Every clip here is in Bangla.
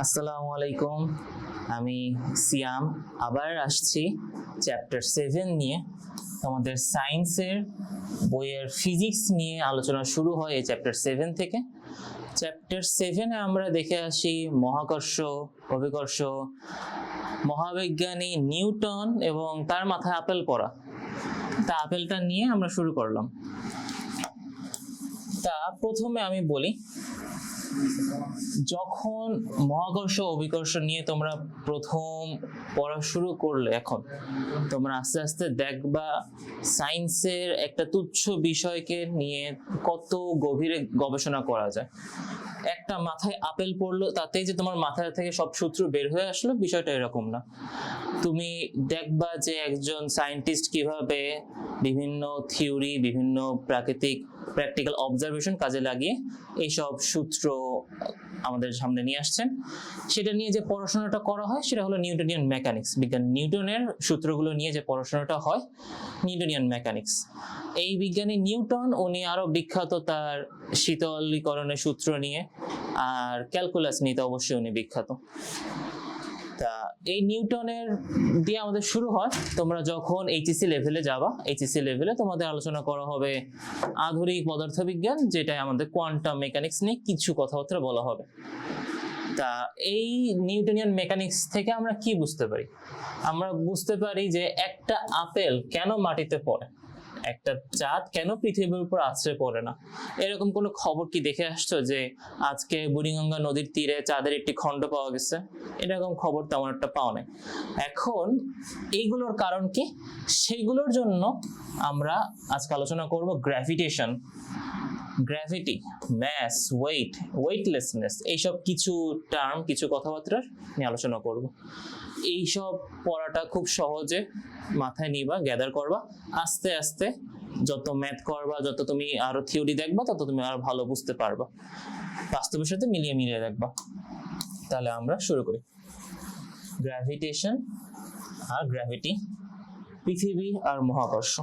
আসসালামু আলাইকুম, আমি সিয়াম আবার আসছি চ্যাপ্টার 7 নিয়ে। আমাদের সায়েন্সের বইয়ের ফিজিক্স নিয়ে আলোচনা শুরু হয় এই চ্যাপ্টার 7 থেকে। চ্যাপ্টার 7-এ আমরা দেখে আসি মহাকর্ষ, অভিকর্ষ, মহাবিজ্ঞানী নিউটন এবং তার মাথায় আপেল পড়া। তা আপেলটা নিয়ে আমরা শুরু করলাম। তা প্রথমে আমি বলি, যখন মহাকর্ষ অভিকর্ষ নিয়ে তোমরা প্রথম পড়া শুরু করলে, এখন তোমরা আস্তে আস্তে দেখবা সায়েন্সের একটা তুচ্ছ বিষয়কে নিয়ে কত গভীরে গবেষণা করা যায়। একটা মাথায় আপেল পড়লো তাতেই যে তোমার মাথা থেকে সব সূত্র বের হয়ে আসলো, বিষয়টা এরকম না। তুমি দেখবা যে একজন সায়েন্টিস্ট কিভাবে বিভিন্ন থিওরি, বিভিন্ন প্র্যাকটিক্যাল অবজারভেশন কাজে লাগিয়ে এইসব সূত্র আমাদের সামনে নিয়ে আসছেন। সেটা নিয়ে যে পড়াশোনাটা করা হয় সেটা হলো নিউটনিয়ান মেকানিক্স। বিজ্ঞান নিউটনের সূত্রগুলো নিয়ে যে পড়াশোনাটা হয় নিউটনিয়ান মেকানিক্স। এই বিজ্ঞানী নিউটন, উনি আরো বিখ্যাত তার শীতলীকরণের সূত্র নিয়ে, আর ক্যালকুলাস নিয়ে তো অবশ্যই উনি বিখ্যাত। তা এই নিউটনের দিয়ে আমাদের শুরু হয়। তোমরা যখন এইচএসসি লেভেলে যাবা, এইচএসসি লেভেলে তোমাদের আলোচনা করা হবে আধুনিক পদার্থবিজ্ঞান, যেটা আমাদের কোয়ান্টাম মেকানিক্স নিয়ে কিছু কথাবার্তা বলা হবে। তা এই নিউটনিয়ান মেকানিক্স থেকে আমরা কি বুঝতে পারি? আমরা বুঝতে পারি যে একটা আপেল কেন মাটিতে পড়ে, একটা চাঁদ কেন পৃথিবীর উপর আছড়ে পড়ে না। এরকম কোনো খবর কি দেখে আসছো যে আজকে বুড়িগঙ্গা নদীর তীরে চাঁদের একটি খণ্ড পাওয়া গেছে? এরকম খবর তেমন একটা পাওয়া নাই। এখন এইগুলোর কারণ কি, সেইগুলোর জন্য আমরা আজকে আলোচনা করব গ্র্যাভিটেশন, গ্র্যাভিটি, ম্যাস, ওয়েটলেসনেস, এইসব কিছু টার্ম, কিছু কথাবার্তা নিয়ে আলোচনা করব। এইসব পড়াটা খুব সহজে মাথায় নিবা, গ্যাদার করবা। আস্তে আস্তে যত ম্যাথ করবা, যত তুমি আরো থিওরি দেখবা, তত তুমি আরো ভালো বুঝতে পারবা, বাস্তবের সাথে মিলিয়ে দেখবা। তাহলে আমরা শুরু করি। গ্র্যাভিটেশন আর গ্র্যাভিটি, পৃথিবী আর মহাকর্ষ।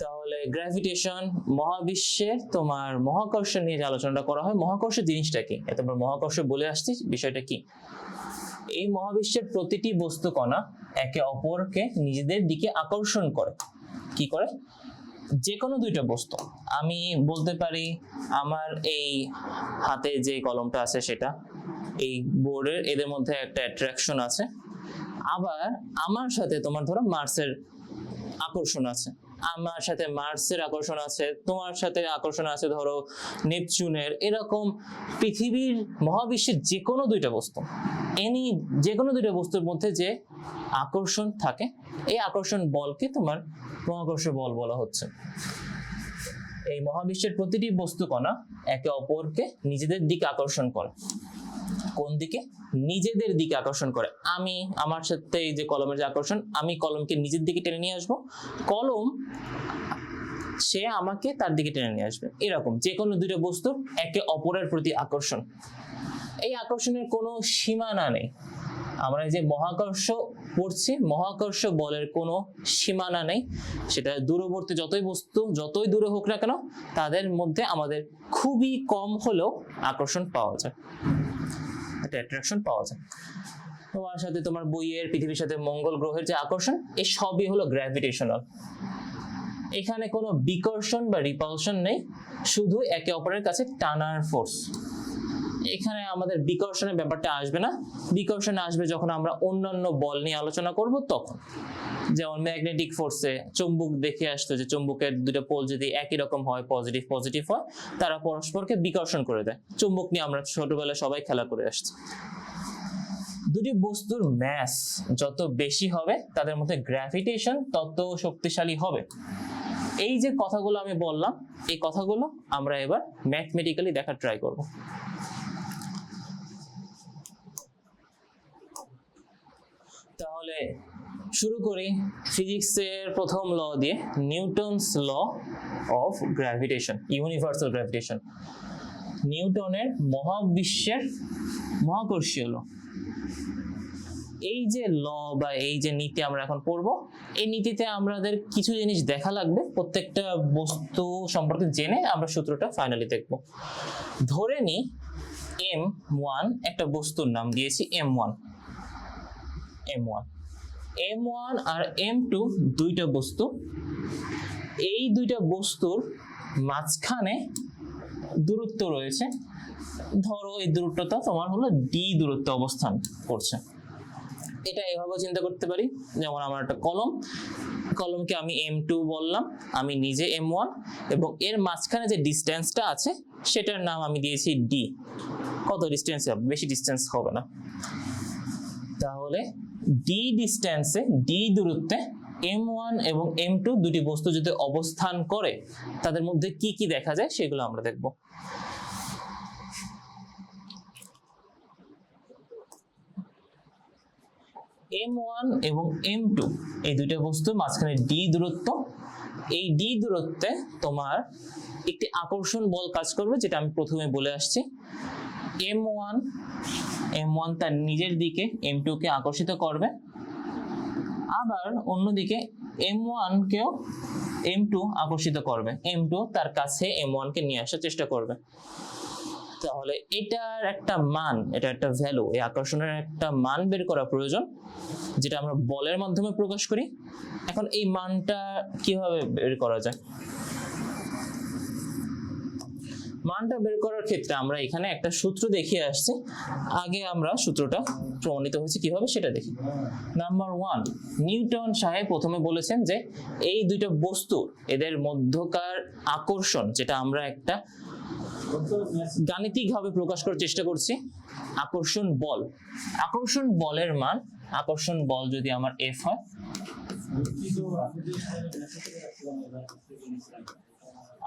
তাহলে গ্র্যাভিটেশন, মহাবিশ্বের তোমার মহাকর্ষ নিয়ে যে আলোচনাটা করা হয়। মহাকর্ষ জিনিসটা কি, তোমরা মহাকর্ষ বলে আসছি, বিষয়টা কি? এই মহাবিশ্বের প্রতিটি বস্তু কণা একে অপরকে নিজেদের দিকে আকর্ষণ করে। কি করে? যে কোনো দুইটা বস্তু, আমি বলতে পারি আমার এই হাতে যে কলমটা আছে সেটা, এই বোর্ডের, এদের মধ্যে একটা অ্যাট্রাকশন আছে। আবার আমার সাথে তোমার ধরো মার্সের আকর্ষণ আছে, আমার সাথে মার্সের আকর্ষণ আছে, তোমার সাথে আকর্ষণ আছে ধরো নেপচুনের। এরকম পৃথিবীর মহাবিশ্বের যে কোনো দুইটা বস্তু, যে কোনো দুইটা বস্তুর মধ্যে যে আকর্ষণ থাকে, এই আকর্ষণ বলকে তোমার মহাকর্ষ বল বলা হচ্ছে। এই মহাবিশ্বের প্রতিটি বস্তু কণা একে অপরকে নিজেদের দিকে আকর্ষণ করে। কোন দিকে? নিজেদের দিকে আকর্ষণ করে। আমি আমার সাথে এই যে কলমের যে আকর্ষণ, আমি কলমকে নিজের দিকে টেনে নিয়ে আসবো, কলম সে আমাকে তার দিকে টেনে নিয়ে আসবে। এরকম যে কোনো দুটো বস্তু একে অপরের প্রতি আকর্ষণ। এই আকর্ষণের কোনো সীমানা নেই। আমরা যে মহাকর্ষ পড়ছি, মহাকর্ষ বলের কোনো সীমানা নেই। সেটা দূরবর্তী যতই বস্তু, যতই দূরে হোক না কেন, তাদের মধ্যে আমাদের খুবই কম হলেও আকর্ষণ পাওয়া যায়, একটা অ্যাট্রাকশন পাওয়া যায়। তোমার সাথে তোমার বইয়ের পৃথিবীর সাথে মঙ্গল গ্রহের যে আকর্ষণ, এই সবই হলো গ্র্যাভিটেশনাল। এখানে কোনো বিকর্ষণ বা রিপালশন নেই, শুধু একে অপরের কাছে টানার ফোর্স। এখানে আমাদের বিকর্ষণের ব্যাপারটা আসবে না। বিকর্ষণ আসবে যখন আমরা অন্যান্য বল নিয়ে আলোচনা করব তখন। যেমন ম্যাগনেটিক ফোর্সে চুম্বক দেখে আসতো যে চুম্বকের দুটো পোল যদি একই রকম হয়, পজিটিভ হয়, তারা পরস্পরকে বিকর্ষণ করে দেয়। চুম্বক নিয়ে আমরা ছোটবেলায় সবাই খেলা করে আসছি। দুটি বস্তুর ম্যাস যত বেশি হবে, তাদের মধ্যে গ্র্যাভিটেশন তত শক্তিশালী হবে। এই যে কথাগুলো আমি বললাম, এই কথাগুলো আমরা এবার ম্যাথমেটিক্যালি দেখার ট্রাই করব। তাহলে শুরু করি ফিজিক্সের প্রথম ল দিয়ে, Newton's law of gravitation, universal gravitation. নিউটনের মহাবিশ্বের মহাকর্ষীয় ল। এই যে ল বা এই যে নীতি আমরা এখন পড়বো, এই নীতিতে আমাদের কিছু জিনিস দেখা লাগবে। প্রত্যেকটা বস্তু সম্পর্কে জেনে আমরা সূত্রটা ফাইনালি দেখবো। ধরে নি M1 একটা বস্তুর নাম দিয়েছি M1, M1 আর M2 দুইটা বস্তু। এই দুইটা বস্তুর মাঝখানে দূরত্ব রয়েছে, ধরো এই দূরত্বটা তোমার হলো d দূরত্ব অবস্থান করছে। এটা এভাবে চিন্তা করতে পারি, যেমন আমার একটা কলমকে আমি M2 বললাম, আমি নিজে M1, এবং এর মাঝখানে যে ডিসটেন্সটা আছে সেটার নাম আমি দিয়েছি d। কত ডিসটেন্স হবে? বেশি ডিসটেন্স হবে না। তাহলে d ডিসটেন্সে, d দূরত্বে M1 এবং M2 দুটি বস্তু যদি অবস্থান করে তাদের মধ্যে কি কি দেখা যায় সেগুলো আমরা দেখব। M1 এবং M2 এই দুইটা বস্তুর মাঝখানে d দূরত্ব, এই d দূরত্বে তোমার একটি আকর্ষণ বল কাজ করবে, যেটা আমি প্রথমে বলে আসছি। M1 তার নিজের দিকে M2 কে আকর্ষিত করবে, আবার অন্যদিকে M1 কেও M2 আকর্ষিত করবে, M2 তার কাছে M1 কে নিয়ে আসার চেষ্টা করবে। তাহলে এটার একটা মান, এটা একটা ভ্যালু, এই আকর্ষণের একটা মান বের করা প্রয়োজন, যেটা আমরা বলের মাধ্যমে প্রকাশ করি। এখন এই মানটা কিভাবে বের করা যায়? মানটা বের করার ক্ষেত্রে আমরা এখানে একটা সূত্র দেখিয়ে আসছি। আগে আমরা সূত্রটা প্রমাণিত হয়েছে কিভাবে সেটা দেখি। নাম্বার 1, নিউটন সাহেব প্রথমে বলেছেন যে এই দুইটা বস্তু, এদের মধ্যকার আকর্ষণ, যেটা আমরা একটা গাণিতিকভাবে প্রকাশ করার চেষ্টা করছি, আকর্ষণ বল। আকর্ষণ বলের মান, আকর্ষণ বল যদি আমার F হয়,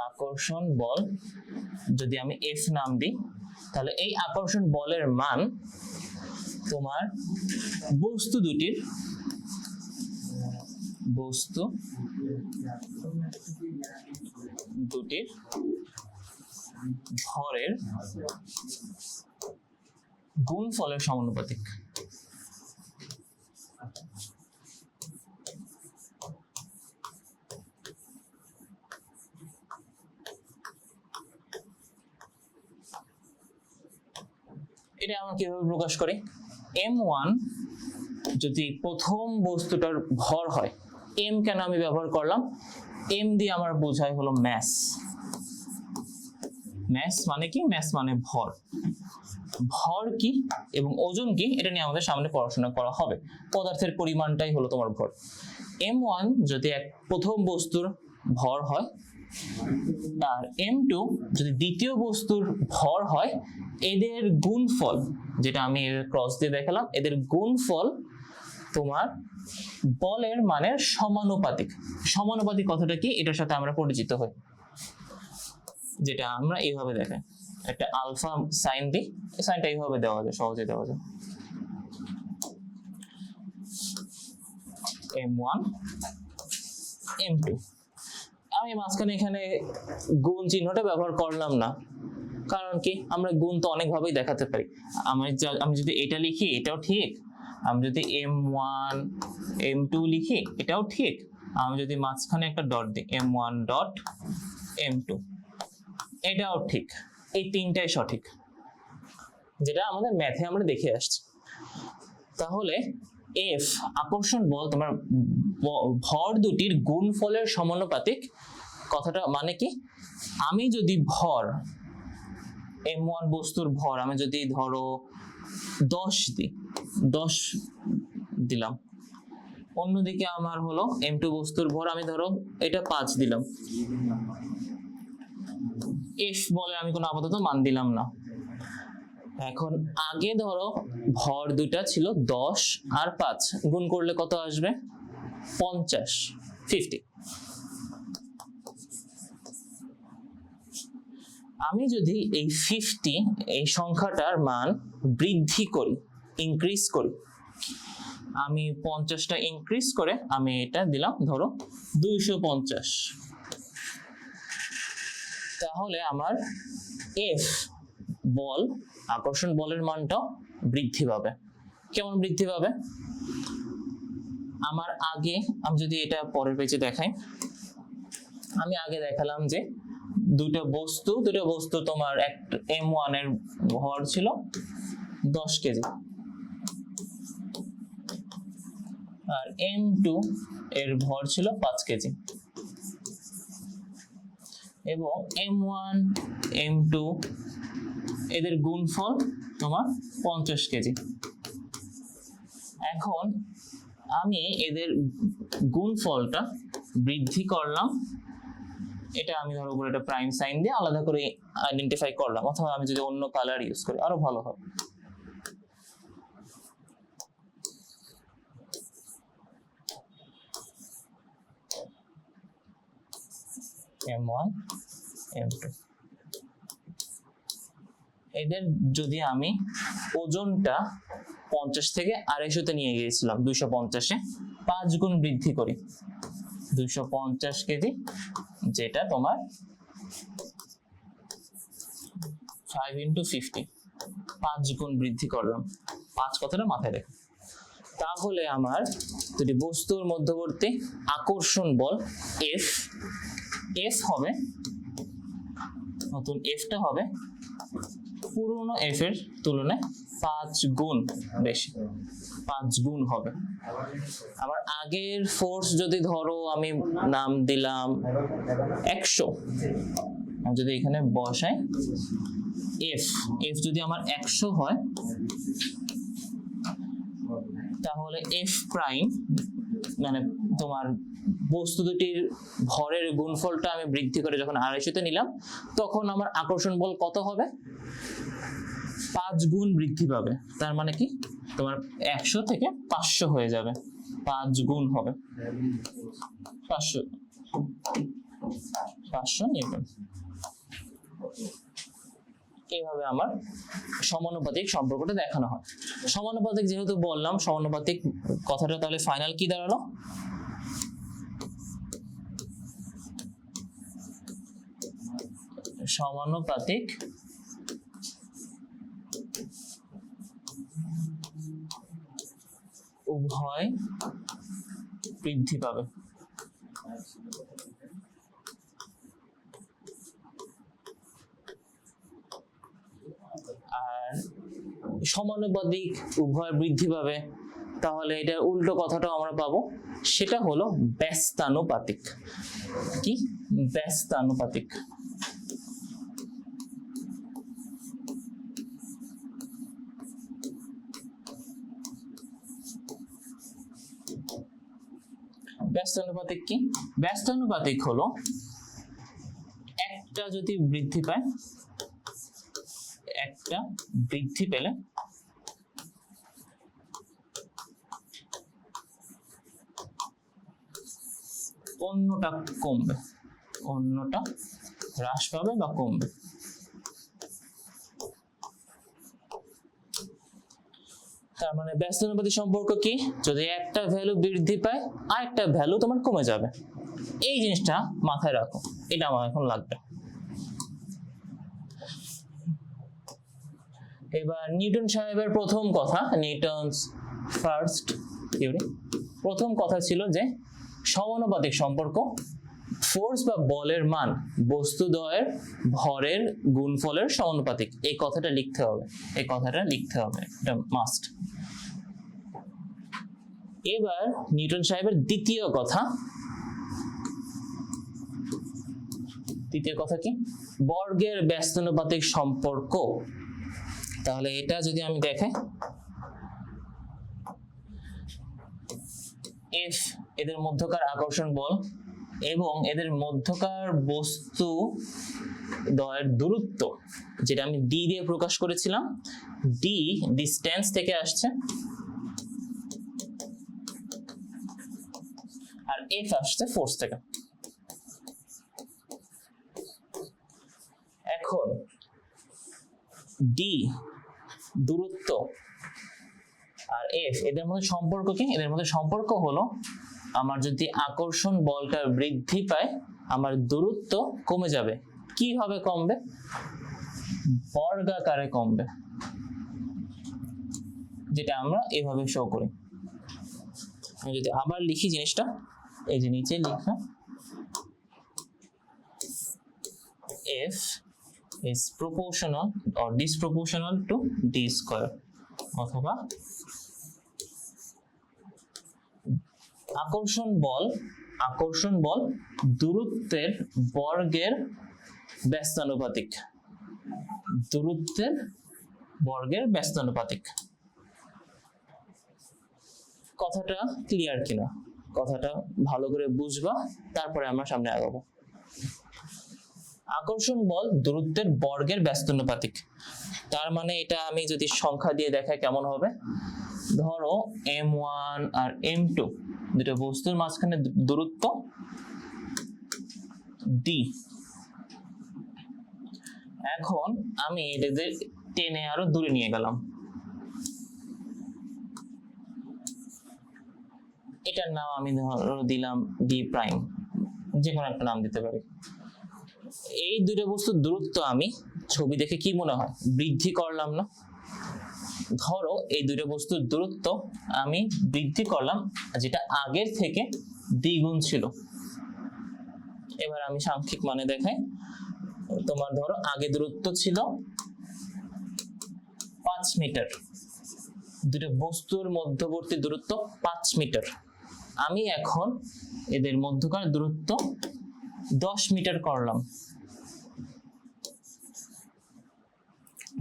আকর্ষণ বল যদি আমি F নাম দিই, তাহলে এই আকর্ষণ বলের মান তোমার বস্তু দুটির ভরের গুণফলের সমানুপাতিক। এটা আমরা কিভাবে প্রকাশ করি? M1 যদি প্রথম বস্তুটার ভর হয়, M কেন আমি ব্যবহার করলাম? M দিয়ে আমার বোঝায় হলো ম্যাস। ম্যাস মানে কি? ম্যাস মানে ভর। ভর কি এবং ওজন কি এটা নিয়ে আমাদের সামনে পড়াশোনা করা হবে। পদার্থের পরিমাণটাই হলো তোমার ভর। M1 যদি এক প্রথম বস্তুর ভর হয়, আর M2 যদি দ্বিতীয় বস্তুর ভর হয়, এদের গুণফল, যেটা আমি ক্রস দিয়ে দেখালাম, এদের গুণফল তোমার বলের মানের সমানুপাতিক। সমানুপাতিক কথাটা কি এটার সাথে আমরা পরিচিত হই, যেটা আমরা এইভাবে দেখাই, একটা আলফা সাইন দিই, এই সাইনটা এইভাবে দেওয়া যায়, সহজে দেওয়া যায়। M1 M2, আমি মাঝখানে এখানে গুণ চিহ্নটা ব্যবহার করলাম না, কারণ কি আমরা গুণ তো অনেকভাবেই দেখাতে পারি। আমি যদি এটা লিখি এটাও ঠিক, আমি যদি M1 M2 লিখি এটাও ঠিক, আমি যদি মাঝখানে একটা ডট দিই M1 ডট M2 এটাও ঠিক। এই তিনটাই সঠিক, যেটা আমাদের ম্যাথে আমরা দেখে আসছি। তাহলে F আকর্ষণ বল তোমার ভর দুটির গুণফলের সমানুপাতিক। কথাটা মানে কি? আমি যদি ভর M1 বস্তুর ভর আমি যদি ধরো 10 দিই, 10 দিলাম, অন্যদিকে আমার হলো M2 বস্তুর ভর আমি ধরো এটা 5 দিলাম, F বলে আমি কোনো আপাতত মান দিলাম না। এখন আগে ধরো ভর দুটা ছিল 10 আর 5, গুণ করলে কত আসবে? 50। আমি যদি এই 50 এই সংখ্যাটার মান বৃদ্ধি করি, ইনক্রিজ করি, আমি 50টা ইনক্রিজ করে আমি এটা দিলাম ধরো 250, তাহলে আমার F বল, আকর্ষণ বলের মানটাও বৃদ্ধি পাবে। কেমন বৃদ্ধি পাবে? আমার আগে, আমি যদি এটা পরের পেজে দেখাই, আমি আগে দেখালাম যে দুটো বস্তু তোমার M1 এর ভর ছিল 10 কেজি আর M2 এর ভর ছিল 5 কেজি এবং M1 M2 এদের গুণফল তোমার 50 কেজি। এখন আমি এদের গুণফলটা বৃদ্ধি করলাম, এটা আমি ধরো উপরে একটা প্রাইম সাইন দিয়ে আলাদা করে আইডেন্টিফাই করলাম, অথবা আমি যদি অন্য কালার ইউজ করি আরো ভালো হবে। M1 M2 এদের যদি আমি ওজনটা 50 থেকে 250 তে নিয়ে গিয়েছিলাম 250-এ 5 গুণ বৃদ্ধি করি, 250 কেজি, যেটা তোমার 5 × 50, 5 গুণ বৃদ্ধি করলাম, 5 কথাটা মাথায় রেখো। তাহলে আমার যদি বস্তুর মধ্যবর্তী আকর্ষণ বল F হবে, নতুন Fটা হবে পুরনো F এর তুলনায় 5 গুণ বেশি, 5 গুণ হবে। আবার আগের ফোর্স যদি ধরো আমি নাম দিলাম 100, আমি যদি এখানে বসাই F যদি আমার 100 হয়, তাহলে F প্রাইম মানে তোমার বস্তু দুটির ভরের গুণফলটা আমি বৃদ্ধি করে যখন 250-তে নিলাম, তখন আমার আকর্ষণ বল কত হবে? 5 গুণ বৃদ্ধি পাবে। তার মানে কি তোমার 100 থেকে 500 হয়ে যাবে, 5 গুণ হবে 500 নিউটন। এইভাবে আমার সমানুপাতিক সম্পর্কটা দেখানো হয়। সমানুপাতিক যেহেতু বললাম, সমানুপাতিক কথাটা তাহলে ফাইনাল কি দাঁড়ালো? সমানুপাতিক উভয় বৃদ্ধি পাবে। আর সমানুপাতিক উভয় বৃদ্ধি পাবে, তাহলে এটার উল্টো কথাটাও আমরা পাবো, সেটা হলো ব্যস্তানুপাতিক। কি? ব্যস্তানুপাতিক। ব্যস্তানুপাতিক কি? ব্যস্তানুপাতিক হলো একটা যদি বৃদ্ধি পায়, একটা বৃদ্ধি পেলে অন্যটা কমবে, অন্যটা হ্রাস পাবে বা কমবে। তার মানে ব্যস্তানুপাতিক সম্পর্ক কি? যদি একটা ভ্যালু বৃদ্ধি পায় আর একটা ভ্যালু তোমার কমে যাবে, এই জিনিসটা মাথায় রাখো, এটা আমার এখন লাগবে। এবার নিউটন সাহেবের প্রথম কথা, নিউটনস ফার্স্ট থিওরি, প্রথম কথা ছিল যে সমানুপাতিক সম্পর্ক, ফোর্স বা বলের মান বস্তুদ্বয়ের ভরের গুণফলের সমানুপাতিক। এই কথাটা লিখতে হবে, এই কথাটা লিখতে হবে, এটা মাস্ট। এবার নিউটন সাহেবের দ্বিতীয় কথা কি? বর্গের ব্যস্তানুপাতিক সম্পর্ক। তাহলে এটা যদি আমি দেখাই, F এদের মধ্যকার আকর্ষণ বল এবং এদের মধ্যকার বস্তু দ্বয়ের দূরত্ব, যেটা আমি D দিয়ে প্রকাশ করেছিলাম, D ডিসটেন্স থেকে আসছে আর F আসছে ফোর্স থেকে। এখন D দূরত্ব আর F এদের মধ্যে সম্পর্ক কি? এদের মধ্যে সম্পর্ক হলো আমার যদি আকর্ষণ বলটা বৃদ্ধি পায়, আমার দূরত্ব কমে যাবে। কিভাবে কমবে? বর্গাকারে কমবে, যেটা আমরা এভাবে শো করি। আমি যদি আবার লিখি জিনিসটা, এই যে নিচে লিখলাম f is proportional or disproportional to d square, অথবা আকর্ষণ বল দূরত্বের বর্গের ব্যস্তানুপাতিক, কথাটা ক্লিয়ার কিনা, কথাটা ভালো করে বুঝবা, তারপরে আমরা সামনে আগাবো। আকর্ষণ বল দূরত্বের বর্গের ব্যস্তানুপাতিক, তার মানে এটা আমি যদি সংখ্যা দিয়ে দেখাই কেমন হবে? ধরো m1 আর m2 দুটো বস্তুর মাঝখানে দূরত্ব d। এখন আমি এদের টেনে আরো দূরে নিয়ে গেলাম, এটার নাম আমি ধরো দিলাম ডি প্রাইম, যে কোনো একটা নাম দিতে পারি। এই দুটো বস্তুর দূরত্ব আমি ছবি দেখে কি মনে হয় বৃদ্ধি করলাম না? ধরো এই দুটো বস্তুর দূরত্ব আমি বৃদ্ধি করলাম, যেটা আগের থেকে দ্বিগুণ ছিল। এবার আমি সাংখ্যিক মানে দেখাই। তোমার ধরো আগে দূরত্ব ছিল 5 মিটার, দুটো বস্তুর মধ্যবর্তী দূরত্ব 5 মিটার। আমি এখন এদের মধ্যকার দূরত্ব 10 মিটার করলাম,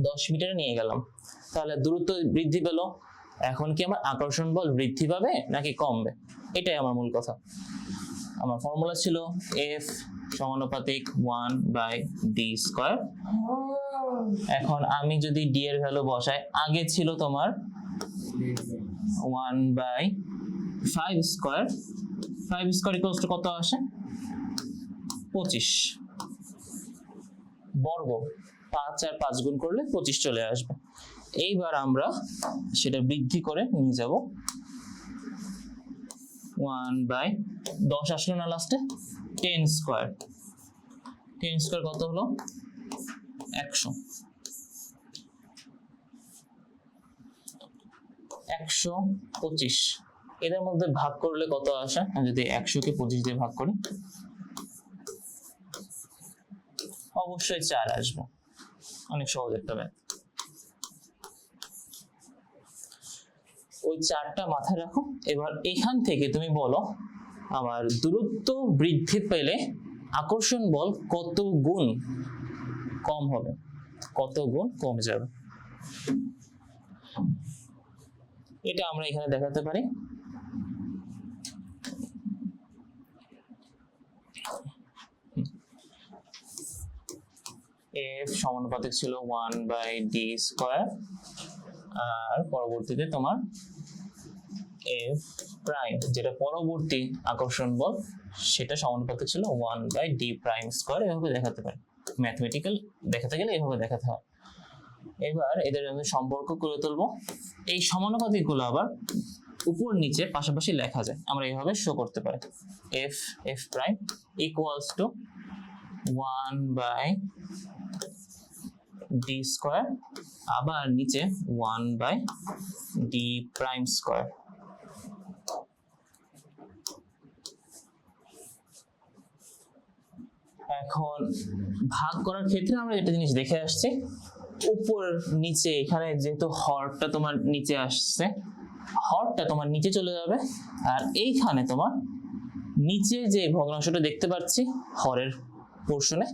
10 মিটারে নিয়ে গেলাম, তাহলে দূরত্ব বৃদ্ধি পেল। এখন কি আমার আকর্ষণ বল বৃদ্ধি পাবে নাকি কমবে? এটাই আমার মূল কথা। আমার ফর্মুলা ছিল F সমানুপাতিক 1/d স্কয়ার। এখন আমি যদি d এর ভ্যালু বসাই, আগে ছিল তোমার 1/5 স্কয়ার, 5 স্কয়ার ইকুয়ালস টু কত আসে? 25 বর্গ। 5 আর 5 গুণ করলে 25 চলে আসবে। এইবার আমরা সেটা বৃদ্ধি করে নিয়ে যাব 1/10 আসলো না লাস্টে? 10 স্কয়ার, 10 স্কয়ার কত হলো? 100। 125 এদের মধ্যে ভাগ করলে কত আসে? যদি 100 কে 25 দিয়ে ভাগ করি, অবশ্যই 4 আসবে। অনেক সহজ একটা ম্যাথ। ওই 4টা মাথায় রাখো। এবার এখান থেকে তুমি বলো আমার দূরত্ব বৃদ্ধি পেলে আকর্ষণ বল কত গুণ কম হবে, কত গুণ কমে যাবে। এটা আমরা এখানে দেখাতে পারি। F সমানুপাতিক ছিল 1/d স্কয়ার, আর পরবর্তীতে তোমার F প্রাইম, যেটা পরবর্তী আকর্ষণ বল, সেটা সমানুপাতিক ছিল 1/d প্রাইম স্কয়ার। এভাবে দেখাতে পারি, ম্যাথমেটিক্যাল দেখাতে গেলে এভাবে দেখাতে হয়। এবার এদের আমি সম্পর্ক করে তুলবো। এই সমানুপাতিক গুলো আবার উপর নিচে পাশাপাশি লেখা যায়, আমরা এইভাবে শো করতে পারি। F prime equals two 1/d square, আবার নিচে 1/d প্রাইম স্কয়ার। এখন ভাগ করার ক্ষেত্রে আমরা একটা জিনিস দেখে আসছি, উপর নিচে এখানে যেহেতু হরটা তোমার নিচে আসছে, হরটা তোমার নিচে চলে যাবে, আর এইখানে তোমার নিচে যে ভগ্নাংশটা দেখতে পাচ্ছি হরের পোর্শনে,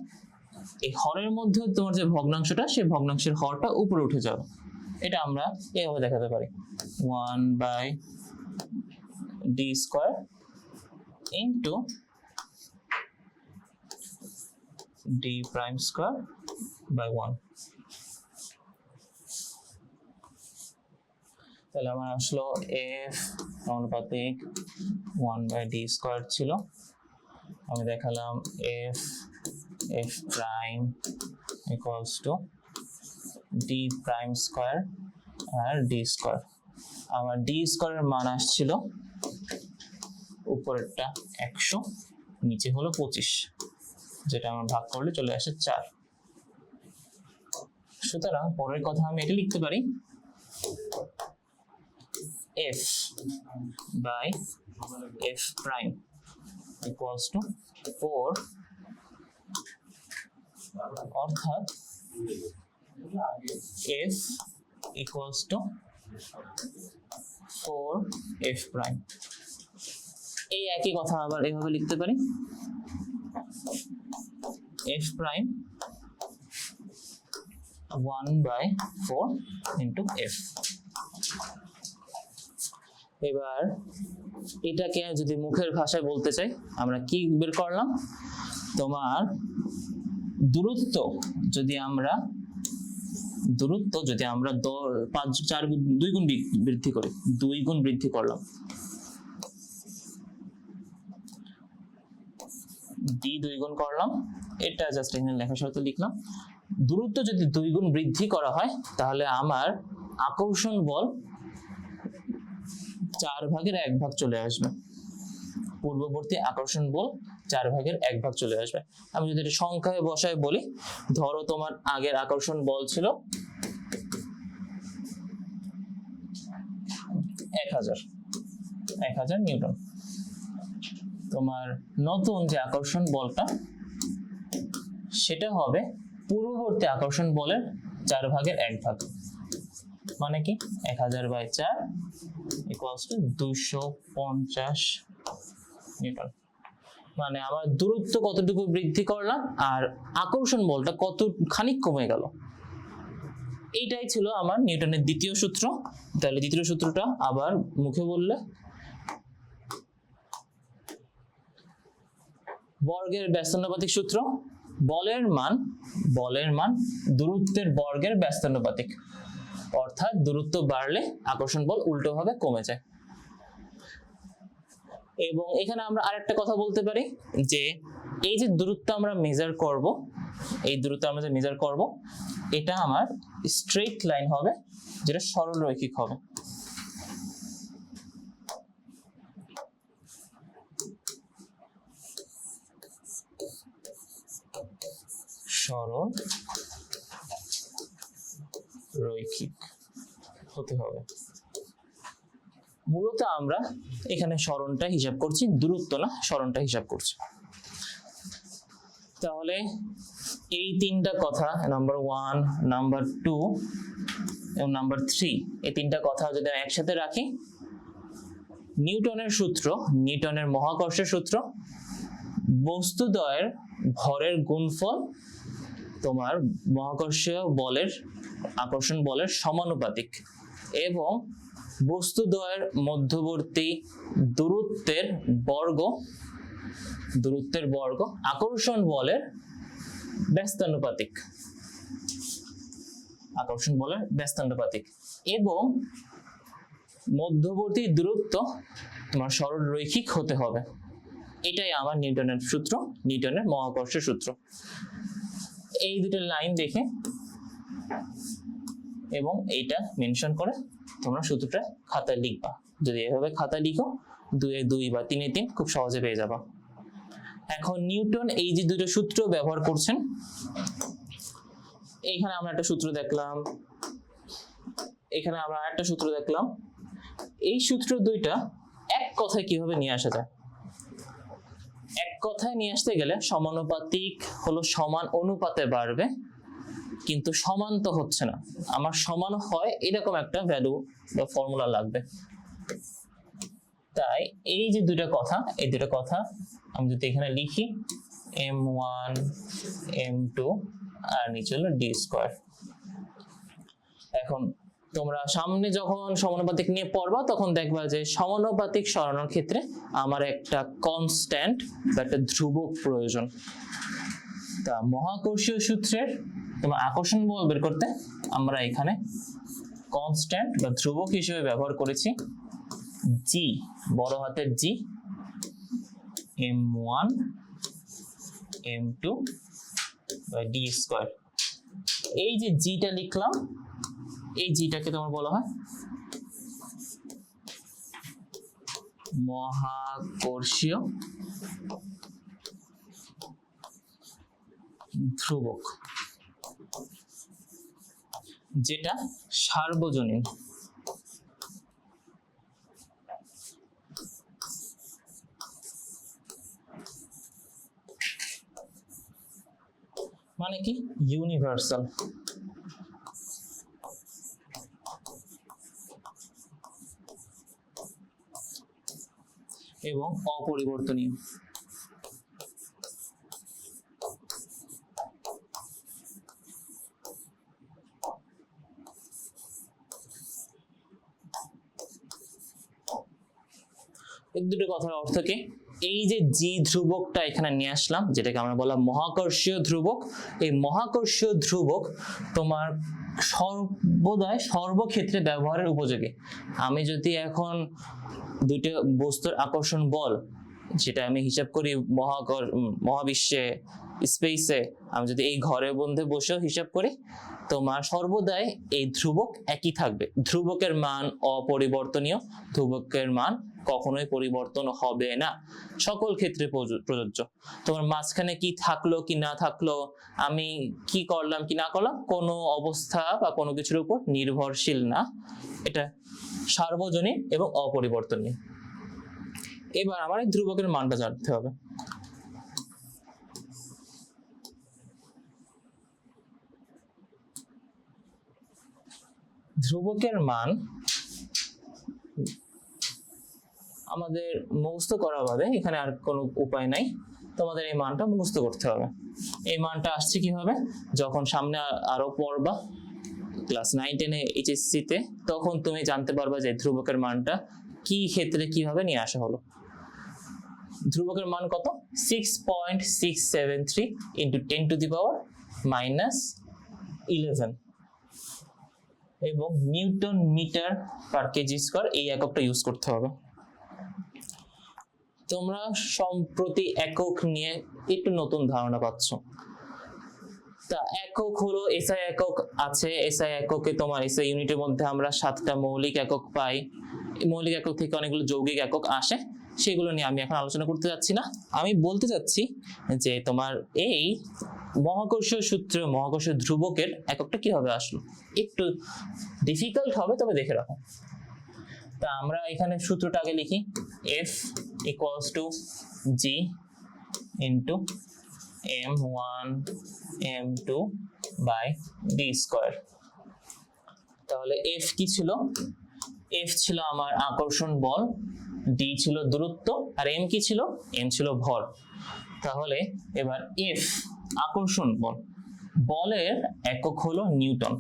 এই হরের মধ্যে তোমার যে ভগ্নাংশটা, সেই ভগ্নাংশের হরটা উপরে উঠে যাবে। এটা আমরা এইভাবে দেখাতে পারি 1/d square into d prime square by 1। তাহলে আমার আসলো F সমানুপাতিক 1/d স্কয়ার ছিল, আমি দেখালাম F prime equals to d prime square আর d স্কয়ার। আমার d স্কয়ারের মান আসছিল উপরেরটা 100, নিচে হলো 25, যেটা আমরা ভাগ করলে চলে আসে 4। সুতরাং পরের কথা আমি এটা লিখতে পারি F by F prime equals to 4 অর্থাৎ f equals to 4f prime। এই একই কথা আবার এভাবে লিখতে পারি, f prime 1/4 into f। এবার এটাকে যদি মুখের ভাষায় বলতে চাই, আমরা কি বের করলাম, তোমার দূরত্ব যদি আমরা 2 গুণ বৃদ্ধি করি, 2 গুণ বৃদ্ধি করলাম, d 2 গুণ করলাম, এটা জাস্ট এখানে লেখার সাথে লিখলাম। দূরত্ব যদি 2 গুণ বৃদ্ধি করা হয় তাহলে আমার আকর্ষণ বল 4/1 চলে আসবে, পূর্ববর্তী আকর্ষণ বল 4/1 চলে আসবে। আমি যদি এটা সংখ্যায় বসায় বলি, ধরো তোমার আগের আকর্ষণ বল ছিল 1000 নিউটন, তোমার নতুন যে আকর্ষণ বলটা সেটা হবে পূর্ববর্তী আকর্ষণ বলের 4/1, মানে কি 1000/4 ইকুয়ালস টু 250 নিউটন। মানে আমার দূরত্ব কতটুকু বৃদ্ধি করলাম আর আকর্ষণ বলটা কতখানি কমে গেল। এইটাই ছিল আমার নিউটনের দ্বিতীয় সূত্র। তাহলে দ্বিতীয় সূত্রটা আবার মুখে বললে, বর্গের ব্যস্তানুপাতিক সূত্র, বলের মান দূরত্বের বর্গের ব্যস্তানুপাতিক, অর্থাৎ দূরত্ব বাড়লে আকর্ষণ বল উল্টোভাবে কমে যায়। এবং এখানে আমরা আরেকটা কথা বলতে পারি যে এই যে দূরত্ব আমরা মেজার করব, এটা আমার স্ট্রেট লাইন হবে, যেটা সরল রৈখিক হবে। সরল রৈখিক হতে হবে। মূলত আমরা এখানে সরণটা হিসাব করছি, দূরত্ব না, সরণটা হিসাব করছি। তাহলে এই তিনটা কথা, নাম্বার 1, নাম্বার 2 এবং নাম্বার 3, এই তিনটা কথা যদি আমি একসাথে রাখি, নিউটনের সূত্র, নিউটনের মহাকর্ষের সূত্র, বস্তুদ্বয়ের ভরের গুণফল তোমার মহাকর্ষীয় বলের আকর্ষণ বলের সমানুপাতিক, এবং বস্তুদ্বয়ের মধ্যবর্তী দূরত্বের বর্গ আকর্ষণ বলের ব্যস্তানুপাতিক, এবং মধ্যবর্তী দূরত্ব তোমার সরল রৈখিক হতে হবে। এটাই আমার নিউটনের সূত্র, নিউটনের মহাকর্ষের সূত্র। এই দুটো লাইন দেখে এবং এইটা মেনশন করে তোমরা সূত্রটা খাতায় লিখবা। যদি এভাবে খাতায় লিখো, 2 বা 3 খুব সহজে পেয়ে যাবা। এখন নিউটন এই যে দুটো সূত্র ব্যবহার করছেন, এইখানে আমরা একটা সূত্র দেখলাম, এখানে আমরা আরেকটা সূত্র দেখলাম। এই সূত্র দুইটা এক কথায় কিভাবে নিয়ে আসা যায়? এক কথায় নিয়ে আসতে গেলে সমানুপাতিক হলো সমান অনুপাতে বাড়বে, কিন্তু সমান তো হচ্ছে না। আমার সমান হয় এরকম একটা ভ্যালু বা ফর্মুলা লাগবে। তাই এই যে দুটো কথা, এই দুটো কথা আমি যদি এখানে লিখি, m1 m2 আর নিচে হলো d স্কয়ার। এখন তোমরা সামনে যখন সমানুপাতিক নিয়ে পড়বা তখন দেখবা যে সমানুপাতিক সরানোর ক্ষেত্রে আমার একটা কনস্ট্যান্ট বা একটা ধ্রুবক প্রয়োজন। তা মহাকর্ষীয় সূত্রের তোমার আকর্ষণ বল বের করতে আমরা এখানে কনস্ট্যান্ট বা ধ্রুবক হিসেবে ব্যবহার করেছি g, বড় হাতের g, m1 m2 by d square. এই যে gটা লিখলাম, এই gটাকে তোমার বলা হয় মহাকর্ষীয় ধ্রুবক, যেটা সার্বজনীন। মানে কি ইউনিভার্সাল, এবং অপরিবর্তনীয়। এই দুটো কথার অর্থ কি? এই যে জি ধ্রুবকটা এখানে নিয়ে আসলাম, যেটাকে আমরা বললাম মহাকর্ষীয় ধ্রুবক, এই মহাকর্ষীয় ধ্রুবক তোমার সর্বদাই সর্বক্ষেত্রে ব্যবহারের উপযোগী। আমি যদি এখন দুটো বস্তুর আকর্ষণ বল, যেটা আমি হিসাব করি মহাবিশ্বে, স্পেসে, আমি যদি এই ঘরের মধ্যে বসেও হিসাব করি, তোমার সর্বদাই এই ধ্রুবক একই থাকবে। ধ্রুবকের মান অপরিবর্তনীয়, ধ্রুবকের মান কখনোই পরিবর্তন হবে না, সকল ক্ষেত্রে প্রযোজ্য। তোমার মাঝখানে কি থাকলো কি না থাকলো, আমি কি করলাম কি না করলাম, কোনো অবস্থা বা কোনো কিছুর উপর নির্ভরশীল না, এটা সার্বজনীন এবং অপরিবর্তনীয়। এবার আমার এই ধ্রুবকের মানটা জানতে হবে। ধ্রুবকের মান আমাদের মুখস্থ করা বাদে এখানে আর কোনো উপায় নাই, তোমাদের এই মানটা মুখস্থ করতে হবে। এই মানটা আসছে কিভাবে? যখন সামনে আরো পড়বা ক্লাস 9-10 এইচএসসি তে, তখন তুমি জানতে পারবা যে ধ্রুবকের মানটা কি ক্ষেত্রে কিভাবে নিয়ে আসা হলো। ধ্রুবকের মান কত? 6.673 ইন্টু 10⁻⁻11 এবং newton metre per kg square, এই এককটা ইউজ করতে হবে। তোমরা সম্প্রতি একক নিয়ে একটু নতুন ধারণা পাচ্ছ। তা একক হলো এসআই একক আছে, এসআই এককে তোমার এসআই ইউনিটের মধ্যে আমরা 7টা মৌলিক একক পাই, মৌলিক একক থেকে অনেকগুলো যৌগিক একক আসে, সেগুলো নিয়ে আমি এখন আলোচনা করতে যাচ্ছি না। আমি বলতে চাচ্ছি যে তোমার এই মহাকর্ষীয় সূত্র, মহাকর্ষীয় ধ্রুবকের এককটা কিভাবে আসলো, একটু ডিফিকাল্ট হবে, তবে দেখে রাখো। তা আমরা এখানে সূত্রটা আগে লিখি, F equals to G into M1 M2 by D square। তাহলে F কি ছিল? F ছিল আমার আকর্ষণ বল, D ছিল দূরত্ব, আর M কি ছিল? M ছিল ভর। তাহলে এবার F আকর্ষণ বল, বলের একক হলো নিউটন।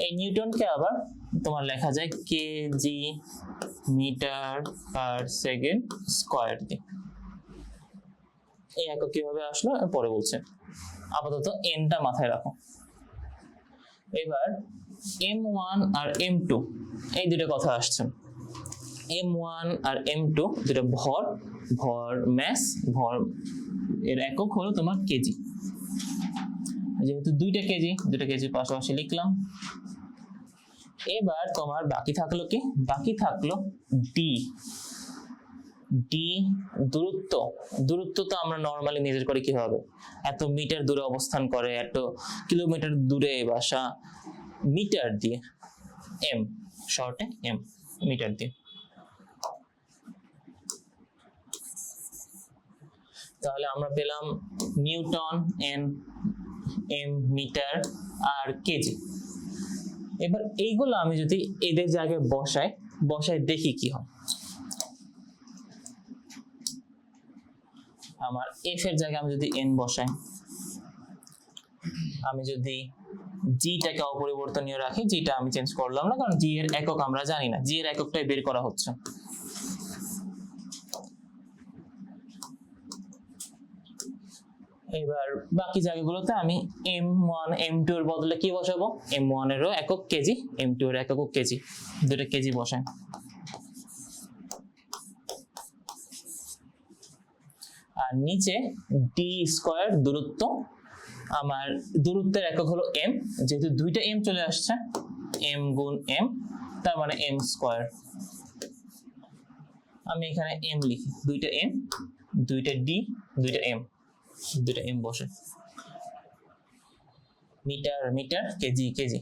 এই নিউটনকে আবার তোমার লেখা যায় kg metre per second square দিয়ে। এই একক কিভাবে আসলো পরে বলছে, আপাতত এনটা মাথায় রাখো। এবার M1 আর M2 এই দুটো কথা আসছে। M1 আর M2 দুটো ভর, ভর ম্যাস, ভর এর একক হলো তোমার কেজি। যেহেতু দুইটা কেজি পাশাপাশি লিখলাম। এবার তোমার বাকি থাকলো কি? বাকি থাকলো ডি। ডি দূরত্ব। দূরত্ব তো আমরা নর্মালি মেজার করি কিভাবে? এত মিটার দূরে অবস্থান করে, এত কিলোমিটার দূরে বাসা, মিটার দিয়ে, এম শর্টে এম, মিটার দিয়ে। তাহলে আমরা পেলাম নিউটন, এন, এম মিটার আর কেজি। এবার এইগুলো আমি যদি এদের জায়গায় বসাই দেখি কি হয়। আমার এফ এর জায়গায় আমি যদি এন বসাই, আমি যদি জিটাকে অপরিবর্তনীয় রাখি, জিটা আমি চেঞ্জ করলাম না, কারণ জি এর একক আমরা জানি না, জি এর এককটাই বের করা হচ্ছে। এবার বাকি জায়গাগুলোতে আমি M1 M2 এর বদলে কি বসাবো? M1 এরও একক কেজি, M2 এর একক কেজি, দুটো কেজি বসাই। আর নিচে ডি স্কয়ার দূরত্ব, আমার দূরত্বের একক হলো m, যেহেতু দুইটা m চলে আসছে, m গুণ m, তার মানে m স্কয়ার। আমি এখানে m লিখি, দুইটা m, দুইটা d, দুইটা m, দুইটা m বসে। Metre metre, kg kg.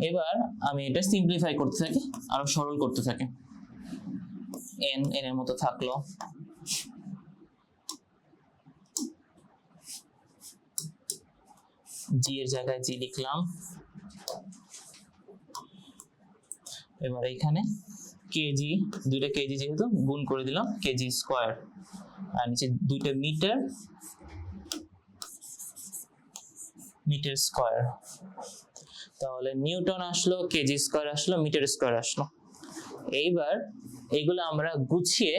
এবার আমি এটা সিম্পলিফাই করতে থাকি, আরো সরল করতে থাকি। n এর মতো থাকলো, জি এর জায়গায় জি লিখলাম। এবার এখানে কেজি, দুইটা কেজি যেহেতু গুণ করে দিলাম কেজি স্কয়ার, আর নিচে দুইটা মিটার, মিটার স্কয়ার। তাহলে নিউটন আসলো, কেজি স্কয়ার আসলো, মিটার স্কয়ার আসলো। এইবার এইগুলো আমরা গুছিয়ে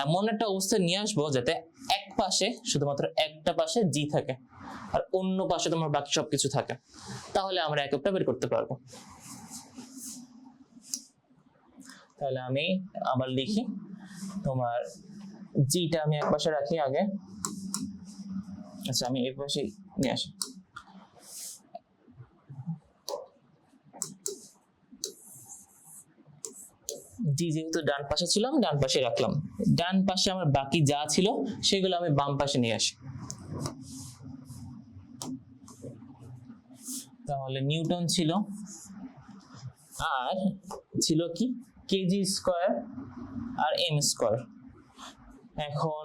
এমন একটা অবস্থায় নিয়ে আসবো যাতে এক পাশে, শুধুমাত্র একটা পাশে জি থাকে আর অন্য পাশে তোমার বাকি সবকিছু থাকে, তাহলে আমরা এককটা বের করতে পারবো। তাহলে আমি আবার লিখি, তোমার জিটা আমি এক পাশে রাখি আগে। আচ্ছা আমি এই পাশে নিয়ে আসি। জি যেহেতু ডান পাশে ছিলাম, ডান পাশে রাখলাম। ডান পাশে আমার বাকি যা ছিল সেগুলো আমি বাম পাশে নিয়ে আসি। তাহলে নিউটন ছিল, আর ছিল কি কেজি স্কয়ার আর এম স্কয়ার। এখন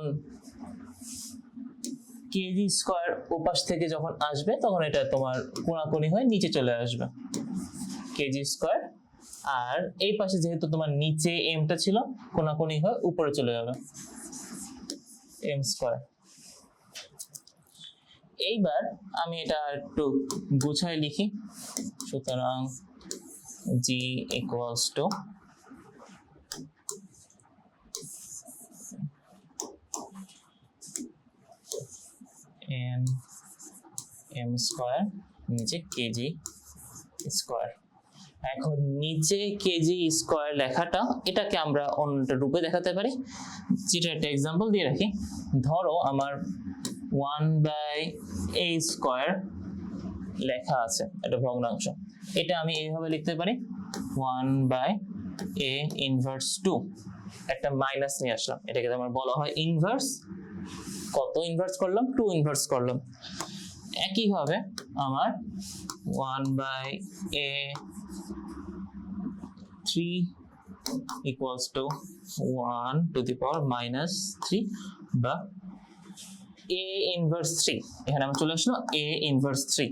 কেজি স্কয়ার ওপাশ থেকে যখন আসবে তখন এটা তোমার কোণাকুণি হয়ে নিচে চলে আসবে কেজি স্কয়ার, আর এই পাশে যেহেতু তোমার নিচে এমটা ছিল কোণাকুণি হয়ে উপরে চলে যাবে এম স্কয়ার। এইবার আমি এটা একটু গুছায় লিখি। সুতরাং জি ইকুয়ালস টু এম স্কয়ার, নিচে কেজি স্কয়ার। এখন নিচে কেজি স্কয়ার লেখাটা, এটাকে আমরা অন্য রূপে দেখাতে পারি, যেটা একটা এক্সাম্পল দিয়ে রাখি। ধরো আমার 1/a স্কয়ার লেখা আছে, এটা ভগ্নাংশ। এটা আমি এইভাবে লিখতে পারি 1/a ইনভার্স 2, একটা মাইনাস নিয়ে আসলাম, এটাকে আমার বলা হয় ইনভার্স। কত ইনভার্স করলাম? 2 ইনভার্স করলাম। একইভাবে আমার 1/a 3 equals to 1 to the power minus 3 বা a inverse 3, এখানে আমার চলে আসলো a inverse 3।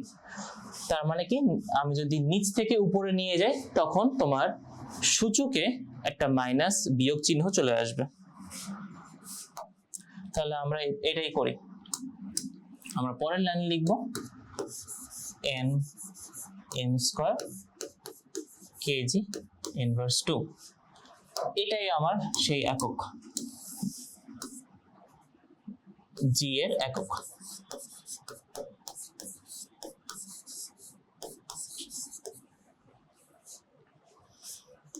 তার মানে কি, আমি যদি নিচ থেকে উপরে নিয়ে যাই তখন তোমার সূচকে একটা মাইনাস বিয়োগ চিহ্ন চলে আসবে। তাহলে আমরা এটাই করি। আমরা পরের লাইন লিখব m স্কয়ার কেজি ইনভার্স 2, এটাই আমার সেই একক, জি এর একক।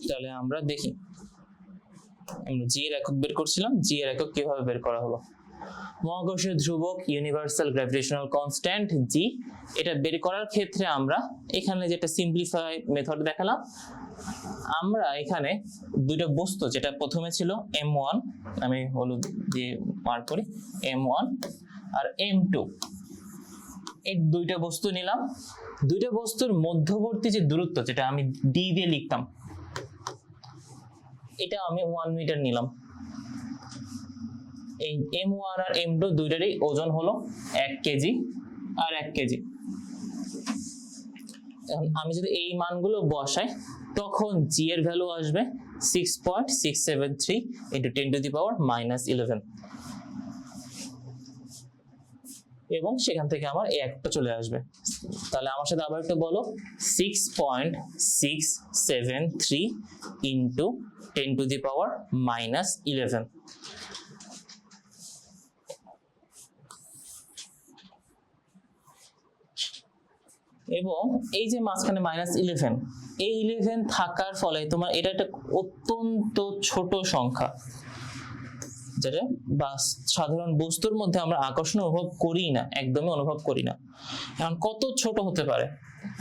তাহলে আমরা দেখি, আমরা জি এর একক বের করছিলাম, জি এর একক কিভাবে বের করা হলো। মহাকর্ষীয় ধ্রুবক ইউনিভার্সাল গ্র্যাভিটেশনাল কনস্ট্যান্ট জি, এটা বের করার ক্ষেত্রে আমরা এখানে যেটা সিম্পলিফাই মেথড দেখালাম, আমরা এখানে দুটো বস্তু, যেটা প্রথমে ছিল m1, আমি হলুদ দিয়ে মার্ক করি, m1 আর m2, এই দুইটা বস্তু নিলাম। দুইটা বস্তুর মধ্যবর্তী যে দূরত্ব, যেটা আমি d দিয়ে লিখতাম, এটা আমি 1 মিটার নিলাম। এই m1 আর m2 দুইটারই ওজন হলো 1 কেজি আর 1 কেজি। এখন আমি যদি এই মানগুলো বসাই তখন g এর ভ্যালু আসবে 6.673 into 10 to the power minus 11, এবং সেখান থেকে আমার এই একটা চলে আসবে। তাহলে আমার সাথে আবার একটু বলো, 6.673 into 10 to the power minus 11। এবং এই যে মাঝখানে -11, এই 11 থাকার ফলে তোমার এটা একটা অত্যন্ত ছোট সংখ্যা, যেটা সাধারণ বস্তুর মধ্যে আমরা আকর্ষণ অনুভব করি না, একদমই অনুভব করি না। এখন কত ছোট হতে পারে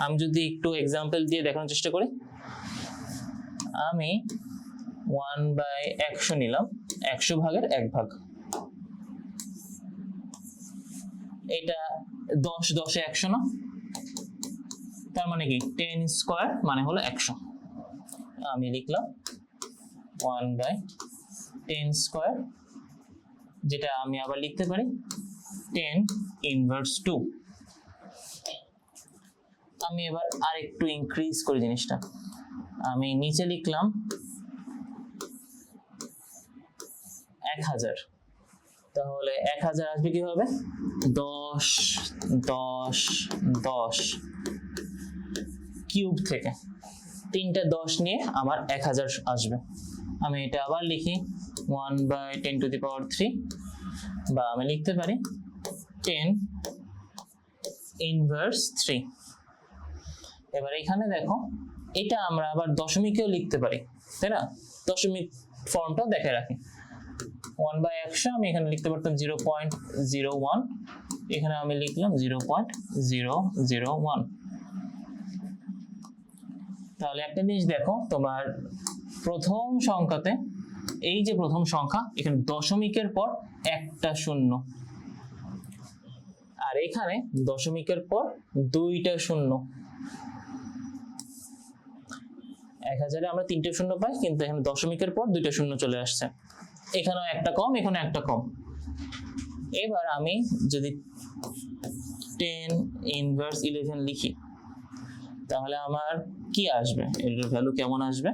আমি যদি একটু এক্সাম্পল দিয়ে দেখানোর চেষ্টা করি। আমি 1/100 নিলাম, 100 ভাগের 1 ভাগ, এটা 10 10 100 না, তার মানে কি 10 স্কয়ার মানে হলো 100। আমি লিখলাম 1/10 স্কয়ার, যেটা আমি আবার লিখতে পারি 10 ইনভার্স 2। আমি এবার আর একটু ইনক্রিজ করি জিনিসটা, আমি নিচে লিখলাম 1000, তাহলে 1000 আসবে কিভাবে, 10 10 10 কিউব থেকে 3টা 10 নিয়ে আমার 1000 আসবে। আমি এটা আবার লিখি 1/10⁻³ বা আমি লিখতে পারি 10⁻³ এবার এখানে দেখো এটা আমরা আবার দশমিকেও লিখতে পারি, তাই না? দশমিক ফর্মটাও দেখে রাখি, 1/100 আমি এখানে লিখতে পারতাম 0.01, এখানে আমি লিখলাম 0.001। তাহলে একটা জিনিস দেখো, তোমার প্রথম সংখ্যাতে এই যে প্রথম সংখ্যা এখানে দশমিকের পর একটা শূন্য, আর এখানে দশমিকের পর 2টা শূন্য। 1000-এ আমরা 3টে শূন্য পাই, কিন্তু এখানে দশমিকের পর 2টা শূন্য চলে আসছে, এখানেও একটা কম, এখানে একটা কম। এবার আমি যদি 10⁻11 লিখি তাহলে আমার কি আসবে, এর ভ্যালু কেমন আসবে?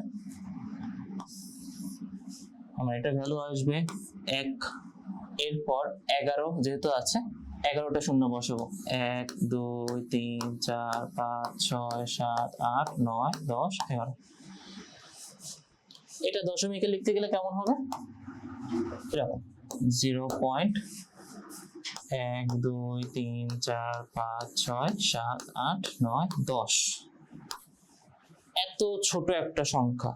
আমার এটা ভ্যালু আসবে 1, এরপর 11 যেহেতু আছে 11টা শূন্য বসাবো, 1 2 3 4 5 6 7 8 9 10 11। এটা দশমিকে লিখতে গেলে কেমন হবে, এরকম 0.1 2 3 4 5 6 7 8 9 10। এত ছোট একটা সংখ্যা,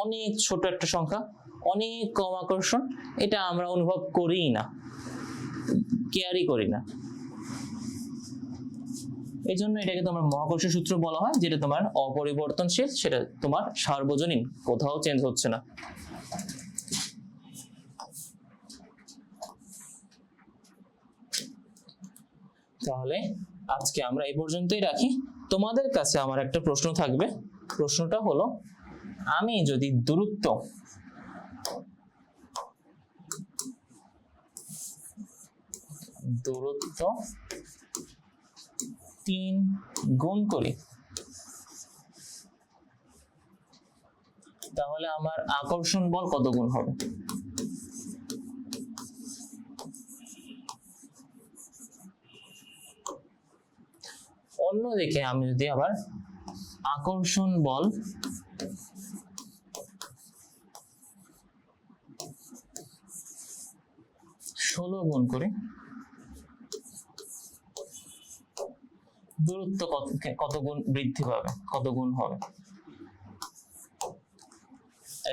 অনেক ছোট একটা সংখ্যা, অনেক কম আকর্ষণ, এটা আমরা অনুভব করিই না, কেয়ারই করি না। এই জন্য এটাকে তোমার মহাকর্ষ সূত্র বলা হয়, যেটা তোমার অপরিবর্তনশীল, সেটা তোমার সার্বজনীন, কোথাও চেঞ্জ হচ্ছে না। তাহলে আজকে আমরা এই পর্যন্তই রাখি। তোমাদের কাছে আমার একটা প্রশ্ন থাকবে, প্রশ্নটা হলো, আমি যদি দূরত্ব দূরত্ব 3 গুণ করি তাহলে আমার আকর্ষণ বল কত গুণ হবে? অন্যদিকে আমি যদি আবার আকর্ষণ বল 16 গুণ করি, দূরত্ব কত গুণ বৃদ্ধি পাবে, কত গুণ হবে?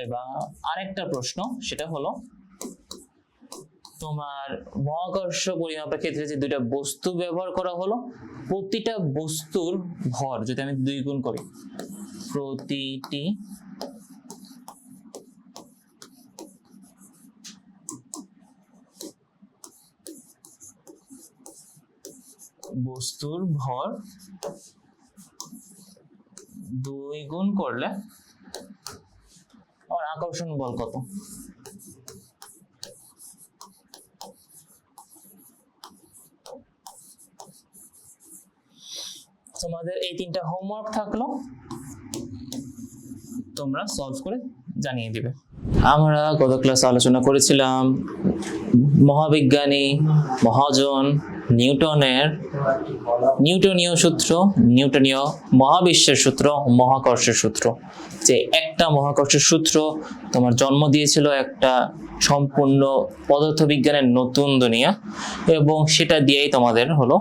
এবার আরেকটা প্রশ্ন, সেটা হলো, তোমার মহাকর্ষ পরিমাপের ক্ষেত্রে যে দুইটা বস্তু ব্যবহার করা হলো, প্রতিটা বস্তুর ভর যদি আমি 2 গুণ করি, প্রতিটি বস্তুর ভর 2 গুণ করলে আমার আকর্ষণ বল কত? তোমাদের এই 3টা হোমওয়ার্ক থাকলো, তোমরা সলভ করে জানিয়ে দিবে। আমরা গত ক্লাসে আলোচনা করেছিলাম মহাবিজ্ঞানী মহাজন নিউটনের নিউটনীয় সূত্র, নিউটনীয় মহাবিশ্বের সূত্র, মহাকর্ষের সূত্র, যে একটা মহাকর্ষের সূত্র তোমার জন্ম দিয়েছিল একটা সম্পূর্ণ পদার্থবিজ্ঞানের নতুন দুনিয়া, এবং সেটা দিয়েই তোমাদের হলো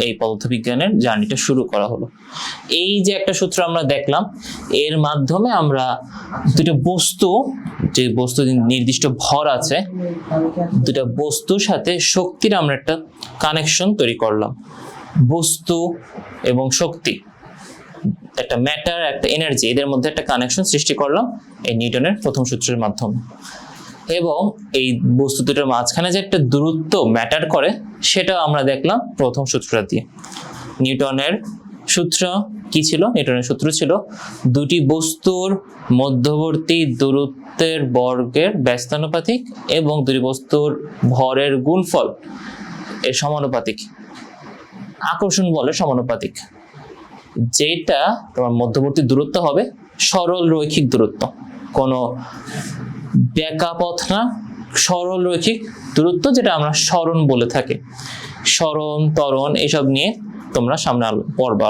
এই পদার্থবিজ্ঞানের জার্নিটা শুরু করা হলো। এই যে একটা সূত্র আমরা দেখলাম, এর মাধ্যমে আমরা দুটো বস্তু, যে বস্তু নির্দিষ্ট ভর আছে, দুটো বস্তুর সাথে শক্তির আমরা একটা কানেকশন তৈরি করলাম। বস্তু এবং শক্তি, একটা ম্যাটার, একটা এনার্জি, এদের মধ্যে একটা কানেকশন সৃষ্টি করলাম এই নিউটনের প্রথম সূত্রের মাধ্যমে। এবং এই বস্তু দুটোর মাঝখানে যে একটা দূরত্ব ম্যাটার করে, সেটা আমরা দেখলাম প্রথম সূত্রটা দিয়ে। নিউটনের সূত্র কি ছিল? নিউটনের সূত্র ছিল দুটি বস্তুর মধ্যবর্তী দূরত্বের বর্গের ব্যস্তানুপাতিক এবং দুটি বস্তুর ভরের গুণফল এর সমানুপাতিক, আকর্ষণ বলের সমানুপাতিক। যেটা তোমার মধ্যবর্তী দূরত্ব হবে সরল রৈখিক দূরত্ব, কোনো বেঁকা পথ না, সরল রৈখিক দূরত্ব, যেটা আমরা সরণ বলে থাকি। সরণ, ত্বরণ এসব নিয়ে তোমরা সামনে পড়বা।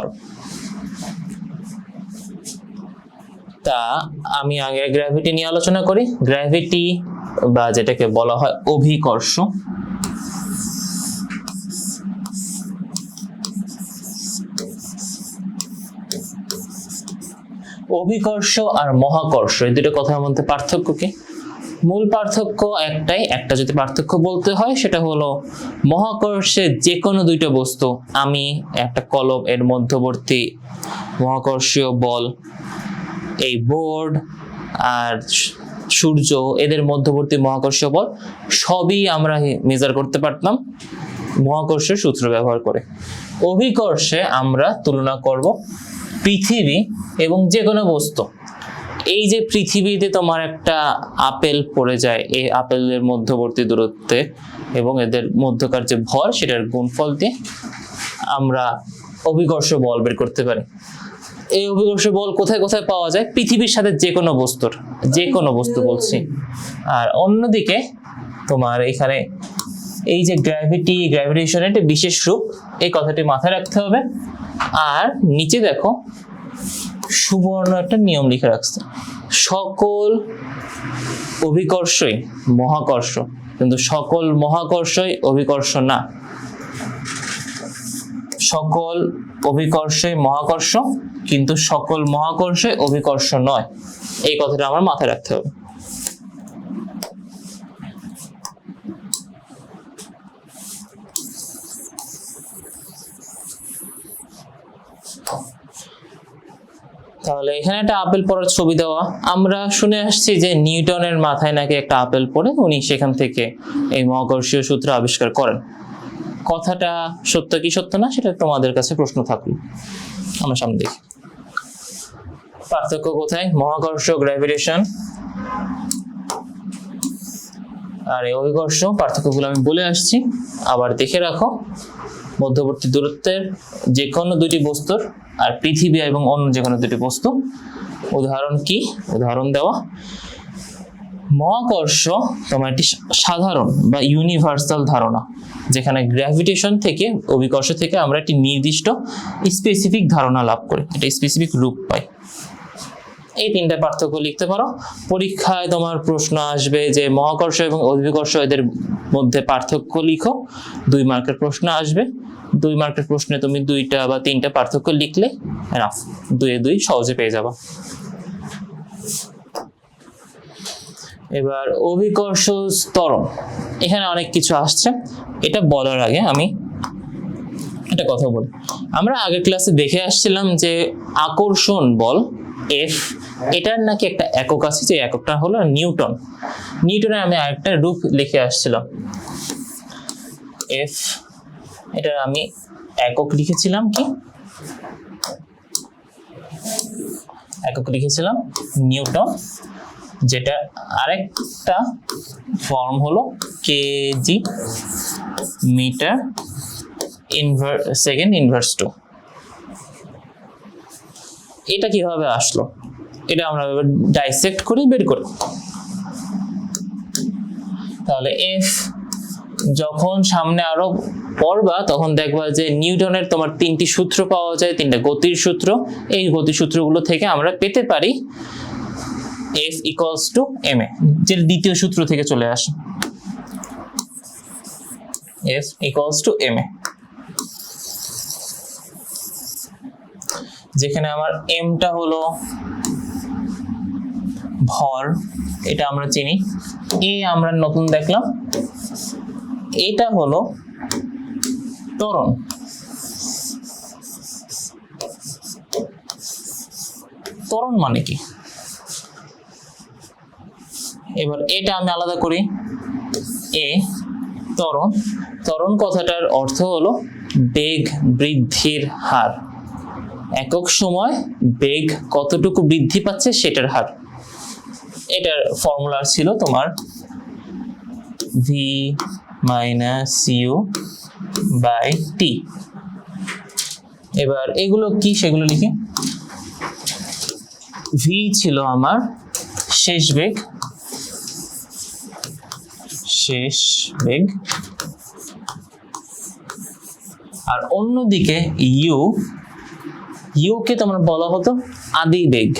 তা আমি আগে গ্র্যাভিটি নিয়ে আলোচনা করি। গ্র্যাভিটি বা যেটাকে বলা হয় অভিকর্ষ, অভিকর্ষ আর মহাকর্ষ এই দুটো কথার মধ্যে পার্থক্য কি? মূল পার্থক্য একটাই, একটা যদি পার্থক্য বলতে হয় সেটা হলো মহাকর্ষে যে কোনো দুইটা বস্তু, আমি একটা কলম এর মধ্যবর্তী মহাকর্ষীয় বল, এই বোর্ড আর সূর্য এদের মধ্যবর্তী মহাকর্ষীয় বল সবই আমরা মেজার করতে পারতাম মহাকর্ষের সূত্র ব্যবহার করে। অভিকর্ষে আমরা তুলনা করব পৃথিবী এবং যে কোনো বস্তু। এই যে পৃথিবীতে তোমার একটা আপেল পড়ে যায়, এই আপেলের মধ্যবর্তী দূরত্বে এবং এদের মধ্যকার যে ভর সেটার গুণফল দিয়ে আমরা অভিকর্ষ বল বের করতে পারি। এই অভিকর্ষ বল কোথায় কোথায় পাওয়া যায়? পৃথিবীর সাথে যে কোনো বস্তুর, যে কোনো বস্তু বলছি। আর অন্যদিকে তোমার এখানে এই যে গ্র্যাভিটি, গ্র্যাভিটেশনের একটা বিশেষ রূপ, এই কথাটি মাথায় রাখতে হবে। আর নিচে দেখো সুবর্ণ একটা নিয়ম লিখে রাখছে, সকল অভিকর্ষই মহাকর্ষ, কিন্তু সকল মহাকর্ষই অভিকর্ষ না। সকল অভিকর্ষই মহাকর্ষ, কিন্তু সকল মহাকর্ষই অভিকর্ষ নয়। এই কথাটা আমার মাথায় রাখতে হবে। তাহলে এখানে একটা আপেল পড়ার ছবি দেওয়া, আমরা শুনে আসছি যে নিউটনের মাথায় নাকি একটা আপেল পড়ে উনি সেখান থেকে এই মহাকর্ষীয় সূত্র আবিষ্কার করেন। কথাটা সত্য কি সত্য না সেটা তোমাদের কাছে প্রশ্ন থাকলো, আমরা সামনে দেখি। পার্থক্য কোথায়? মহাকর্ষ, গ্র্যাভিটেশন আর এই অভিকর্ষ, পার্থক্যগুলো আমি বলে আসছি, আবার দেখে রাখো। মধ্যবর্তী দূরত্বের যে কোনো দুটি বস্তুর আর পৃথিবী এবং অন্য যে কোনো দুটি বস্তু। উদাহরণ কি? উদাহরণ দেওয়া, মহাকর্ষ তোমার একটি সাধারণ বা ইউনিভার্সাল ধারণা, যেখানে গ্র্যাভিটেশন থেকে, অভিকর্ষ থেকে আমরা একটি নির্দিষ্ট স্পেসিফিক ধারণা লাভ করি, একটা স্পেসিফিক রূপ পাই। এই তিনটা পার্থক্য লিখতে পারো। পরীক্ষায় তোমার প্রশ্ন আসবে যে মহাকর্ষ এবং অভিকর্ষ এদের মধ্যে পার্থক্য লিখো, 2 মার্কের প্রশ্ন আসবে। 2 মার্কের প্রশ্নে তুমি 2টা বা 3টা পার্থক্য লিখলে এনাফ, 2 সহজে পেয়ে যাবা। এবার অভিকর্ষ ত্বরণ, এখানে অনেক কিছু আসছে। এটা বলার আগে আমি একটা কথা বলি। আমরা আগের ক্লাসে দেখে আসছিলাম যে আকর্ষণ বল এফ, এটার নাকি একটা একক আছে, যে এককটা হলো নিউটন। নিউটনের আমি আরেকটা রূপ লিখে আসছিলাম এফ, এটা আমি একক লিখেছিলাম কি? একক লিখেছিলাম নিউটন, যেটা আরেকটা ফর্ম হলো কেজি মিটার সেকেন্ড ইনভার্স 2। এটা কিভাবে আসলো এটা আমরা এবার ডাইসেক্ট করে বের করি। তাহলে এফ যখন সামনে আরো পড়বা তখন দেখবা যে নিউটনের তোমার 3টি সূত্র পাওয়া যায়, 3টা গতির সূত্র। এই গতির সূত্রগুলো থেকে আমরা পেতে পারি F equals to ma, যেটা দ্বিতীয় সূত্র থেকে চলে আসে। F equals to ma, যেখানে আমার m টা হলো ভর, এটা আমরা চিনি। a আমরা নতুন দেখলাম, এটা হলো ত্বরণ। ত্বরণ মানে কি? এবার এটা আমি আলাদা করি। এ ত্বরণ, ত্বরণ কথাটার অর্থ হলো বেগ বৃদ্ধির হার। একক সময় বেগ কতটুকু বৃদ্ধি পাচ্ছে সেটার হার। এটার ফর্মুলা ছিল তোমার v - u/t। এবার এগুলো কি সেগুলো লিখি। ভি ছিল আমার শেষ বেগ, আর অন্যদিকে ইউ কে তোমার বলা হতো আদি বেগ।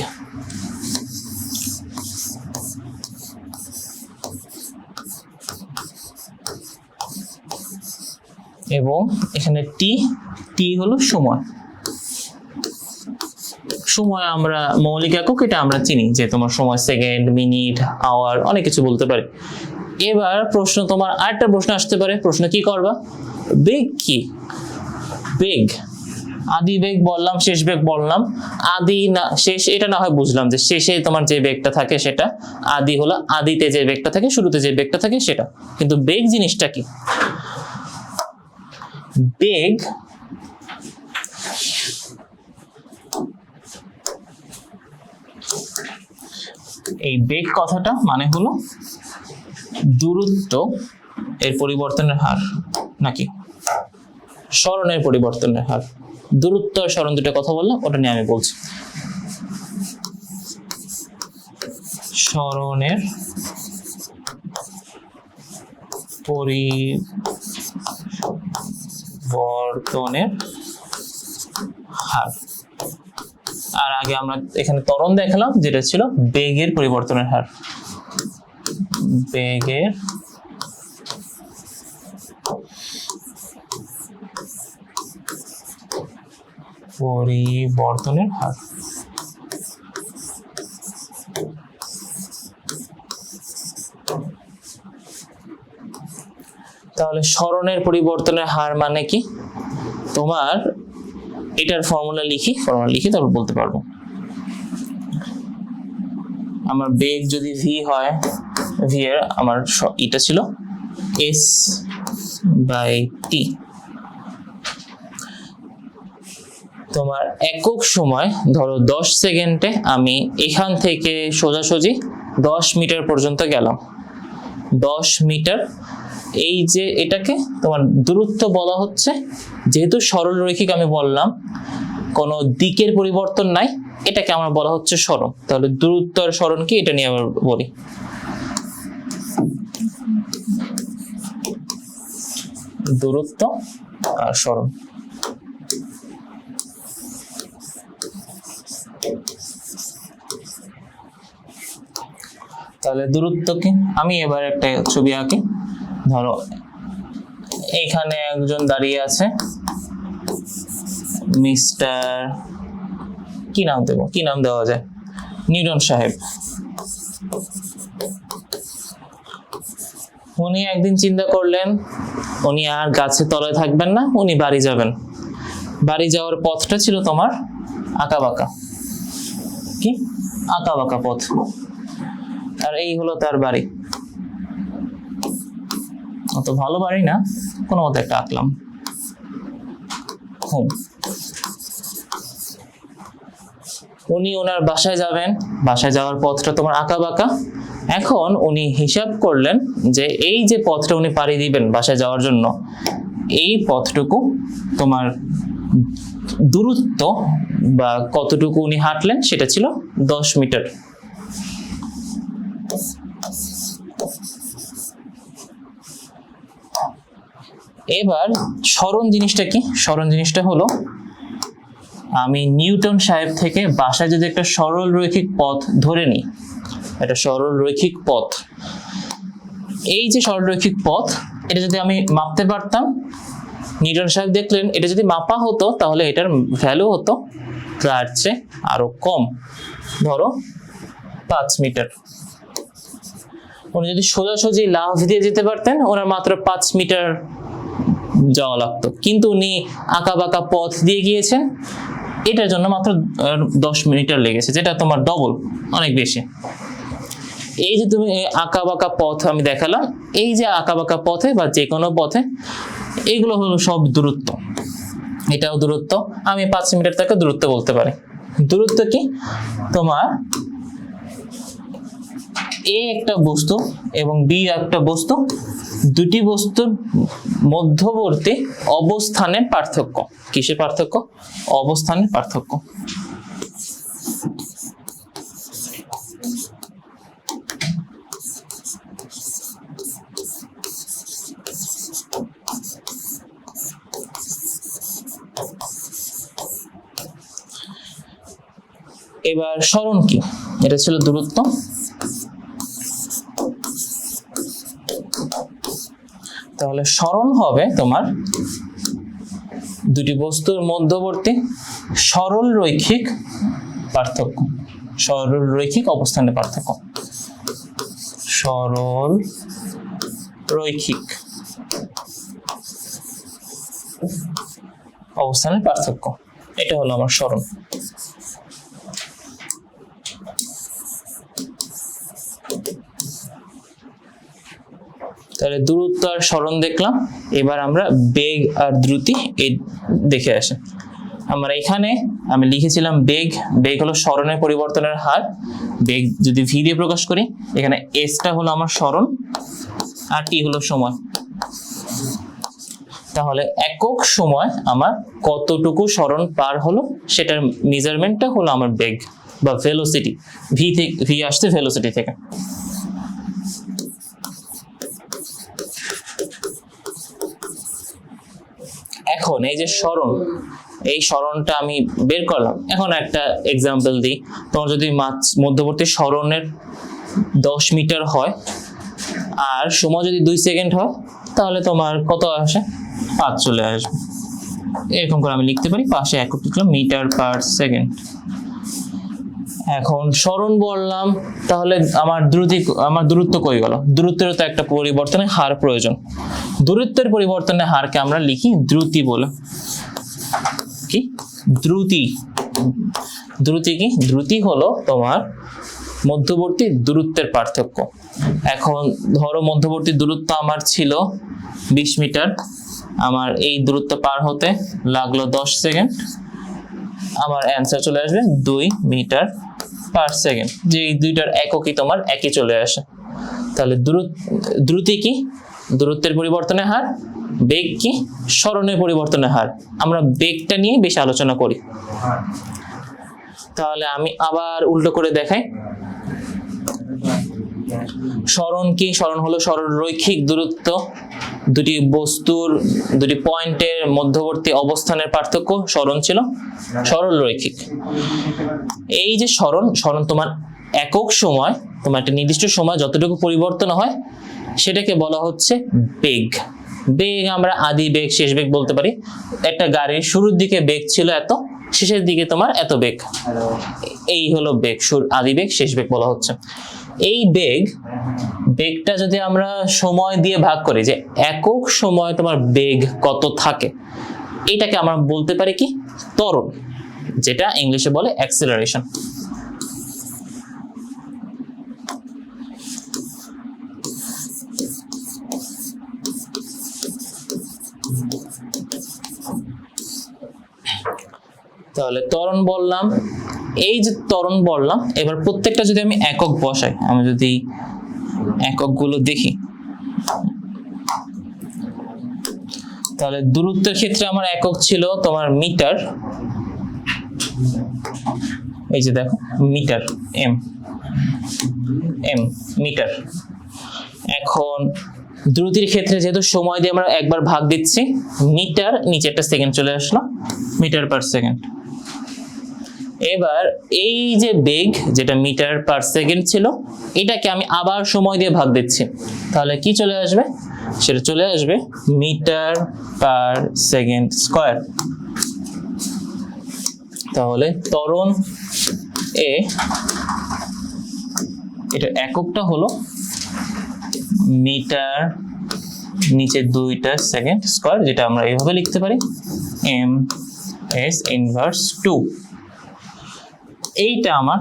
এবং এখানে টি হলো সময়। আমরা মৌলিক একক, এটা আমরা চিনি যে তোমার সময় সেকেন্ড, মিনিট, আওয়ার, অনেক কিছু বলতে পারে। এবার প্রশ্ন, তোমার আরেকটা প্রশ্ন আসতে পারে, প্রশ্ন কি করবা, বেগ কি? বেগ আদি বেগ বললাম, শেষ বেগ বললাম, আদি না শেষ এটা না হয় বুঝলাম যে শেষে তোমার যে বেগটা থাকে সেটা, আদি হলো আদিতে যে বেগটা থাকে, শুরুতে যে বেগটা থাকে সেটা। কিন্তু বেগ জিনিসটা কি? বেগ এই বেগ কথাটা মানে হলো দূরত্ব এর পরিবর্তনের হার, নাকি সরণের পরিবর্তনের হার। দূরত্ব আর সরণ দুটো কথা বললাম, ওটা নিয়ে আমি বলছি। সরণের পরিবর্তনের হার। আর আগে আমরা এখানে ত্বরণ দেখালাম, যেটা ছিল বেগের পরিবর্তনের হার। বেগের পরিবর্তনের হার। তাহলে সরণের পরিবর্তনের হার মানে কি? তোমার এটার ফর্মুলা লিখি তারপর বলতে পারবো। আমার বেগ যদি ভি হয়, ভি এর আমার এটা ছিল এস বাই টি। তোমার একক সময় ধরো 10 সেকেন্ডে আমি এখান থেকে সোজাসুজি 10 মিটার পর্যন্ত গেলাম। 10 মিটার, এই যে এটাকে তোমার দূরত্ব বলা হচ্ছে। যেহেতু সরল রৈখিক আমি বললাম, কোনো দিকের পরিবর্তন নাই, এটাকে আমার বলা হচ্ছে সরণ। তাহলে দূরত্ব আর সরণ কি, এটা নিয়ে আবার বলি। দূরত্ব আর সরণ। তাহলে দূরত্ব কি, আমি এবার একটা ছবি আঁকি। ধরো এখানে একজন দাঁড়িয়ে আছে, মিস্টার কি নাম দেবো, কি নাম দেওয়া যায়, নিউটন সাহেব। উনি একদিন চিন্তা করলেন উনি আর গাছের তলায় থাকবেন না, উনি বাড়ি যাবেন। বাড়ি যাওয়ার পথটা ছিল তোমার আঁকাবাঁকা, কি আঁকাবাঁকা পথ। আর এই হলো তার বাড়ি। অত ভালো বাড়ি না, কোনো মতো একটা আঁকলাম। উনি ওনার বাসায় যাবেন, বাসায় যাওয়ার পথটা তোমার আঁকাবাঁকা। এখন উনি হিসাব করলেন যে এই যে পথটা উনি পাড়ি দিবেন বাসায় যাওয়ার জন্য, এই পথটুকু তোমার দূরত্ব বা কতটুকু উনি হাঁটলেন সেটা ছিল 10 মিটার। এবার সরণ জিনিসটা কি? সরণ জিনিসটা হলো আমি নিউটন সাহেব থেকে বাসায় যদি একটা সরল রৈখিক পথ ধরে নিই, এটা সরল রৈখিক পথ, এই যে সরল রৈখিক পথ, এটা যদি আমি মাপতে পারতাম, নিউটন সাহেব দেখলেন এটা যদি মাপা হতো তাহলে এটার ভ্যালু হতো তার চেয়ে আরো কম, ধরো 5 মিটার। উনি যদি সোজাসুজি লাফ দিয়ে যেতে পারতেন, ওনার মাত্র 5 মিটার যাওয়া লাগতো, কিন্তু উনি আঁকাবাঁকা পথ দিয়ে গিয়েছেন, এটার জন্য মাত্র 10 মিটার লেগেছে, যেটা তোমার ডবল, অনেক বেশি। এই যে তুমি আঁকাবাঁকা পথ আমি দেখালাম, এই যে আঁকাবাঁকা পথে বা যে কোনো পথে, এইগুলো হলো সব দূরত্ব। এটাও দূরত্ব, আমি 5 মিটার থেকে দূরত্ব বলতে পারি। দূরত্ব কি? তোমার এ একটা বস্তু এবং বি একটা বস্তু, দুটি বস্তুর মধ্যবর্তী অবস্থানের পার্থক্য। কিসের পার্থক্য? অবস্থানের পার্থক্য। এবার সরণ কি? এটা ছিল দূরত্ব। তাহলে সরণ হবে তোমার দুটি বস্তুর মধ্যবর্তী সরল রৈখিক পার্থক্য, সরল রৈখিক অবস্থানের পার্থক্য, সরল রৈখিক অবস্থানের পার্থক্য। এটা হলো আমার সরণ। তাহলে দূরত্ব আর সরণ দেখলাম। এবার আমরা বেগ আর দ্রুতি এই দেখে আসি। আমরা এখানে আমি লিখেছিলাম বেগ। বেগ হলো সরণের পরিবর্তনের হার। বেগ যদি ভি দিয়ে প্রকাশ করি, এখানে এসটা হলো আমার সরণ আর টি হলো সময়। তাহলে একক সময় আমার কতটুকু সরণ পার হলো সেটার মেজারমেন্টটা হলো আমার বেগ বা ভেলোসিটি। ভি থেকে ভি আসছে ভেলোসিটি থেকে। এখন এই যে সরণ, এই সরণটা আমি বের করলাম। এখন একটা এক্সাম্পল দিই। তোমার যদি মধ্যবর্তী সরণের 10 মিটার হয় আর সময় যদি 2 সেকেন্ড হয়, তাহলে তোমার কত আসে? 5 চলে আসবে। এরকম করে আমি লিখতে পারি, পাশে একক লিখলাম মিটার পার সেকেন্ড। এখন সরণ বললাম, তাহলে আমার দূরত্ব কই গেল? দূরত্বেরও তো একটা পরিবর্তনের হার প্রয়োজন। দূরত্বের পরিবর্তনের হারকে আমরা লিখি দ্রুতি বলে। কি দ্রুতি? দ্রুতি কি? দ্রুতি হলো তোমার মধ্যবর্তী দূরত্বের পার্থক্য। এখন ধরো মধ্যবর্তী দূরত্ব আমার ছিল 20 মিটার, আমার এই দূরত্ব পার হতে লাগলো 10 সেকেন্ড। আমার অ্যান্সার চলে আসবে 2 মিটার পার সেকেন্ড। যে এই দুইটার এককই তোমার একই চলে আসে। তাহলে দ্রুতি কি? দূরত্বের পরিবর্তনের হার। বেগ কি? সরণের পরিবর্তনের হার। আমরা বেগটা নিয়ে বেশি আলোচনা করি। তাহলে আমি আবার উল্টো করে দেখাই। সরণ কি? সরণ হলো সরল রৈখিক দূরত্ব, দুটি বস্তুর দুটি পয়েন্টের মধ্যবর্তী অবস্থানের পার্থক্য। সরণ ছিল সরল রৈখিক। এই যে সরণ তোমার একক সময়, তোমার একটা নির্দিষ্ট সময় যতটুকু পরিবর্তন হয় সেটাকে বলা হচ্ছে বেগ। বেগ আমরা আদি বেগ, শেষ বেগ বলতে পারি। একটা গাড়ির শুরুর দিকে বেগ ছিল এত, শেষের দিকে তোমার এত বেগ। এই হলো বেগ, আদি বেগ, শেষ বেগ বলা হচ্ছে। এই বেগটা যদি আমরা সময় দিয়ে ভাগ করি, যে একক সময় তোমার বেগ কত থাকে, এটাকে আমরা বলতে পারি কি? ত্বরণ, যেটা ইংলিশে বলে অ্যাক্সিলারেশন। তাহলে ত্বরণ বললাম। এই যে ত্বরণ বললাম, এবার প্রত্যেকটা যদি আমি একক বসাই, আমি যদি এককগুলো দেখি, তাহলে দূরত্বের ক্ষেত্রে আমার একক ছিল তোমার মিটার। এই যে দেখো মিটার, এম মিটার। এখন দ্রুতির ক্ষেত্রে যেহেতু সময় দিয়ে আমরা একবার ভাগ দিচ্ছি, মিটার নিচে একটা সেকেন্ড চলে আসলো, মিটার পার সেকেন্ড। এবার এই যে বেগ, যেটা মিটার পার সেকেন্ড ছিল, এটাকে আমি আবার সময় দিয়ে ভাগ দিচ্ছি, তাহলে কি চলে আসবে? সেটা চলে আসবে মিটার পার সেকেন্ড স্কয়ার। তাহলে ত্বরণ এ এটা এককটা হলো মিটার নিচে 2টা সেকেন্ড স্কয়ার, যেটা আমরা এইভাবে লিখতে পারি এম এস ইনভার্স 2। এইটা আমার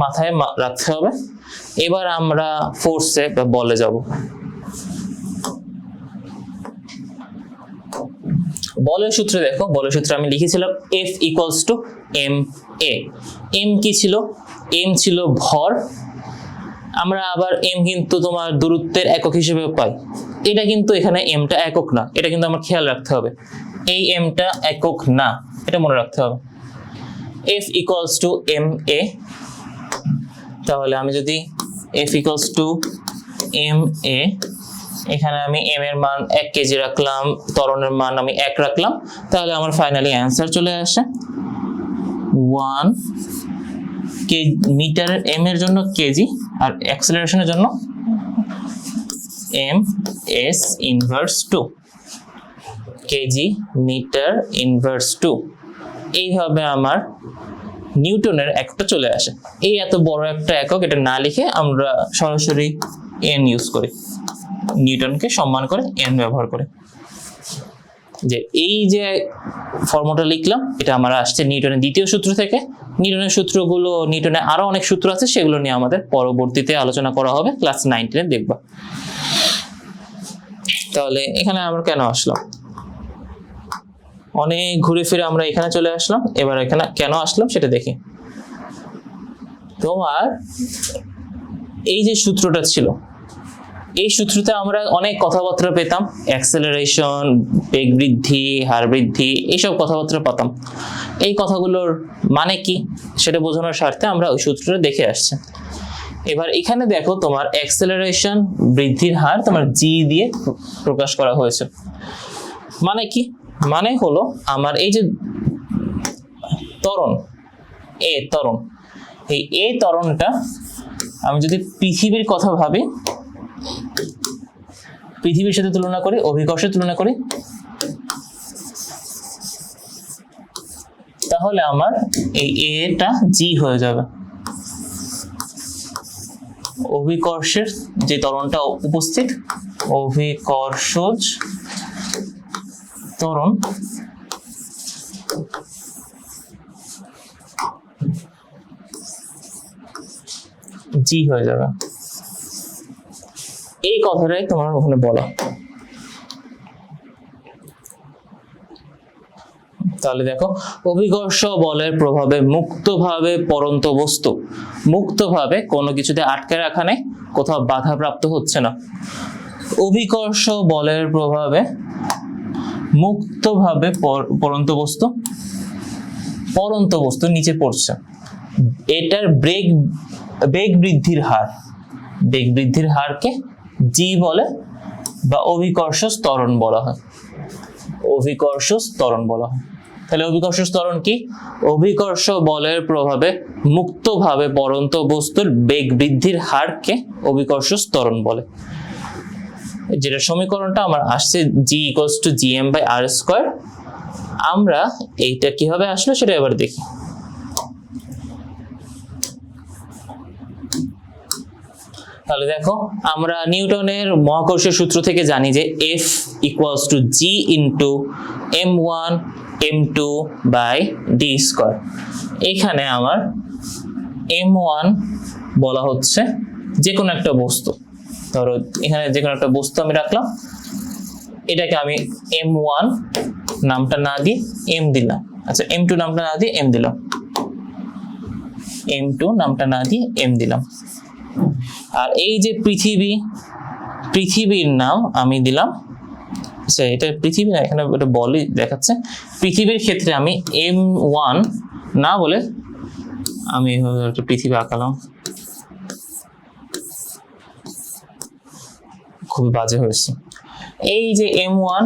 মাথায় রাখতে হবে। এবার আমরা ফোর্সে বা বলে যাব। বলের সূত্রে দেখো, বলের সূত্রে আমি লিখেছিলাম F equals to M a. M কি ছিল? এম ছিল ভর, আমরা আবার এম কিন্তু তোমার দূরত্বের একক হিসেবে পাই, এটা কিন্তু এখানে এমটা একক না, এটা কিন্তু আমার খেয়াল রাখতে হবে, এই এমটা একক না, এটা মনে রাখতে হবে। f equals to m a, তাহলে আমি যদি f equals to m a, এখানে আমি m এর মান 1 কেজি রাখলাম, ত্বরণের মান আমি 1 রাখলাম, তাহলে আমার ফাইনালি অ্যান্সার চলে আসে 1 মিটার, m এর জন্য কেজি আর অ্যাক্সেলারেশনের জন্য m s inverse 2 kg metre inverse 2। এইভাবে আমার নিউটনের এককটা চলে আসে। এই এত বড় একটা একক এটা না লিখে আমরা সরাসরি n ইউজ করি, নিউটনকে সম্মান করে n ব্যবহার করে। যে এই যে ফর্মুলাটা লিখলাম এটা আমার আসছে নিউটনের দ্বিতীয় সূত্র থেকে। নিউটনের সূত্রগুলো, নিউটনের আরো অনেক সূত্র আছে, সেগুলো নিয়ে আমাদের পরবর্তীতে আলোচনা করা হবে, ক্লাস 9-10 দেখবা। তাহলে এখানে আমরা কেন আসলাম, অনেক ঘুরে ফিরে আমরা এখানে চলে আসলাম। এবার এখানে কেন আসলাম সেটা দেখি। তোমার এই যে সূত্রটা ছিল, এই সূত্রতে আমরা অনেক কথাবার্তা পেতাম, অ্যাক্সেলারেশন, বেগ বৃদ্ধি, হার বৃদ্ধি, এইসব কথাবার্তা পেতাম। এই কথাগুলোর মানে কি সেটা বোঝানোর স্বার্থে আমরা ওই সূত্রটা দেখে আসছি। এবার এখানে দেখো তোমার অ্যাক্সেলারেশন বৃদ্ধির হার তোমার জি দিয়ে প্রকাশ করা হয়েছে। মানে কি, মানে হলো আমার এই যে ত্বরণ, এই ত্বরণটা আমি যদি পৃথিবীর কথা ভাবি, পৃথিবীর সাথে তুলনা করি, অভিকর্ষের তুলনা করি, তাহলে আমার এই এটা জি হয়ে যাবে। অভিকর্ষের যে ত্বরণটা উপস্থিত, অভিকর্ষজ ত্বরণ জি হয়ে যাবে। এই কথাটাই তোমার ওখানে বলা। তাহলে দেখো, অভিকর্ষ বলের প্রভাবে মুক্তভাবে পড়ন্ত বস্তু, মুক্তভাবে কোনো কিছুতে আটকে রাখা নেই, কোথাও বাধা প্রাপ্ত হচ্ছে না। অভিকর্ষ বলের প্রভাবে মুক্তভাবে পড়ন্ত বস্তু নিচে পড়ছে। এটার বেগ বৃদ্ধির হারকে জি বলে বা অভিকর্ষ ত্বরণ বলা হয়, অভিকর্ষ ত্বরণ বলা হয়। তাহলে অভিকর্ষ ত্বরণ কি? অভিকর্ষ বলের প্রভাবে মুক্তভাবে পড়ন্ত বস্তুর বেগ বৃদ্ধির হারকে অভিকর্ষ ত্বরণ বলে। যেটা সমীকরণটা আমার আসছে G equals to GM by R square. আমরা এইটা কিভাবে আসলো সেটা এবার দেখি। তাহলে দেখো, আমরা নিউটনের মহাকর্ষীয় সূত্র থেকে জানি যে F equals to g into m1 m2 by d square. এখানে আমার m1 বলা হচ্ছে যে কোনো একটা বস্তু, ধরো এখানে যে কোনো একটা বস্তু আমি রাখলাম, এটাকে আমি m1 নামটা না দিয়ে m দিলাম, আচ্ছা m2 নামটা না দিয়ে m দিলাম, m2 নামটা না দিয়ে m দিলাম। আর এই যে পৃথিবীর নাম আমি দিলাম, আচ্ছা এটা পৃথিবী না, এখানে একটা বলই দেখাচ্ছে। পৃথিবীর ক্ষেত্রে আমি m1 না বলে আমি এভাবে একটা পৃথিবী আঁকালাম, খুবই বাজে হয়েছে। এই যে m1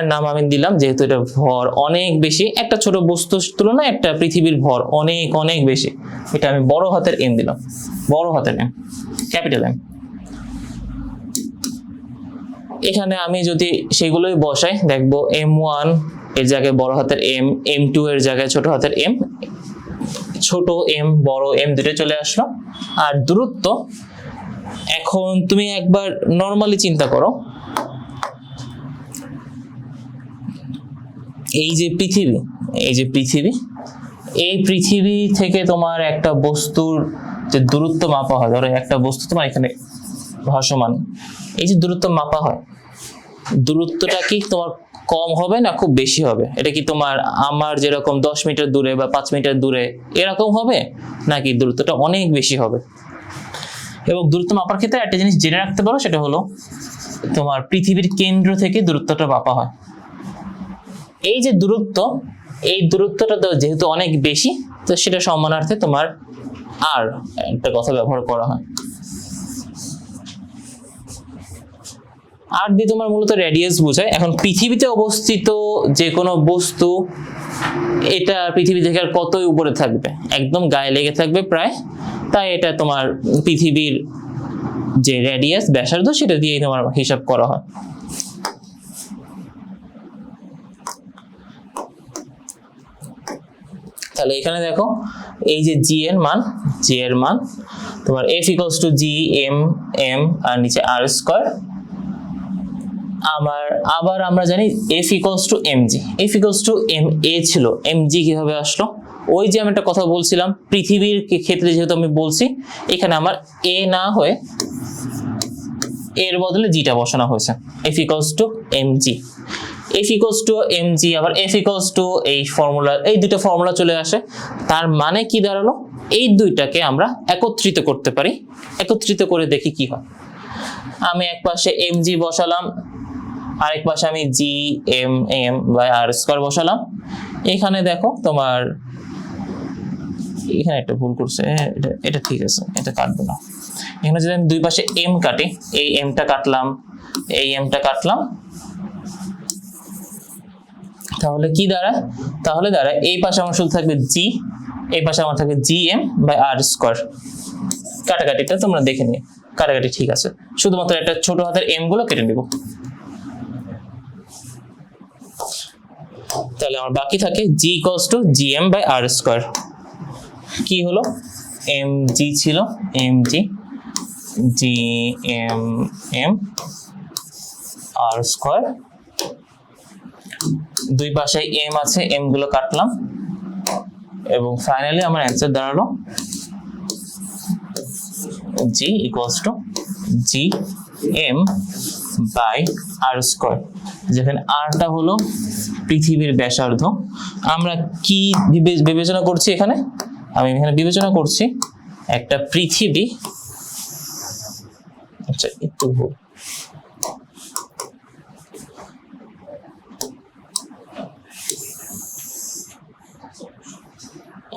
এর নাম আমি দিলাম, যেহেতু এটা ভর অনেক বেশি, একটা ছোট বস্তুর তুলনায় একটা পৃথিবীর ভর অনেক অনেক বেশি, এটা আমি বড় হাতের m দিলাম, বড় হাতের m, ক্যাপিটাল M। এখানে আমি যদি সেগুলোই বসাই, দেখবো m1 এর জায়গায় বড় হাতের m, m2 এর জায়গায় ছোট হাতের m, ছোট m বড় m দুটো চলে আসলো। আর দূরত্ব, এখন তুমি একবার নর্মালি চিন্তা করো, এই যে পৃথিবী থেকে তোমার একটা বস্তুর যে দূরত্ব মাপা হয়, ধরো একটা বস্তু তোমার এখানে ভাসমান, এই যে দূরত্ব মাপা হয়, দূরত্বটা কি তোমার কম হবে না খুব বেশি হবে? এটা কি তোমার আমার যেরকম 10 মিটার দূরে বা 5 মিটার দূরে এরকম হবে, নাকি দূরত্বটা অনেক বেশি হবে? এবং দূরত্ব মাপার ক্ষেত্রে একটা জিনিস জেনে রাখতে পারো, সেটা হলো তোমার পৃথিবীর কেন্দ্র থেকে দূরত্বটা মাপা হয়। এই যে দূরত্ব, এই দূরত্বটা তো যেহেতু অনেক বেশি, তো সেটা সম্মানার্থে তোমার আর একটা কথা ব্যবহার করা হয়। আর দিয়ে তোমার মূলত রেডিয়াস বোঝায়। এখন পৃথিবীতে অবস্থিত যে কোনো বস্তু, এটা পৃথিবী থেকে আর কতই উপরে থাকবে, একদম গায়ে লেগে থাকবে প্রায়, তাই এটা তোমার পৃথিবীর যে রেডিয়াস ব্যাসার্ধ সেটা দিয়েই তোমার হিসাব করা হয়। তাহলে এখানে দেখো এই যে জি এর মান তোমার F equals to G M M R নিচে আর স্কয়ার। আবার আমরা জানি F equals to M G, F equals to M A ছিল, এম জি কিভাবে আসলো? ওই যে আমি একটা কথা বলছিলাম, পৃথিবীর ক্ষেত্রে যেহেতু আমি বলছি, এখানে আমার এ না হয়ে এর বদলে জিটা বসানো হয়েছে, F equals to M G. F equals to M g আবার এফ ইকুয়ালস টু এই ফর্মুলা, এই দুটো ফর্মুলা চলে আসে। তার মানে কি দাঁড়ালো? এই দুইটাকে আমরা একত্রিত করতে পারি। একত্রিত করে দেখি কি হয়। আমি এক পাশে এম জি বসালাম, আরেক পাশে আমি G M m by R square বসালাম। এখানে দেখো তোমার এখানে একটা ভুল করছে, এটা ঠিক আছে, এটা কাটবো না। এখানে যদি আমি দুই পাশে এম কাটি, এই এমটা কাটলাম, এই এমটা কাটলাম, তাহলে কি দাঁড়ায়? তাহলে দাঁড়ায় এই পাশে আমার শুধু থাকবে জি, এই পাশে আমার থাকবে G M by R square. কাটাকাটিটা তোমরা দেখে নিও, কাটাকাটি ঠিক আছে, শুধুমাত্র একটা ছোট হাতের এম গুলো কেটে নিব। তাহলে আমার বাকি থাকে G equals to G M by R square. কি হলো? এম জি ছিল, M G G M M R square, দুই পাশে এম আছে, এম গুলো কাটলাম, এবং ফাইনালি আমার অ্যান্সার দাঁড়ালো G equals to G M by R square, যেখানে আরটা হলো পৃথিবীর ব্যাসার্ধ। আমরা কি বিবেচনা করছি এখানে? আমি এখানে বিবেচনা করছি একটা পৃথিবী, আচ্ছা একটু ভুল,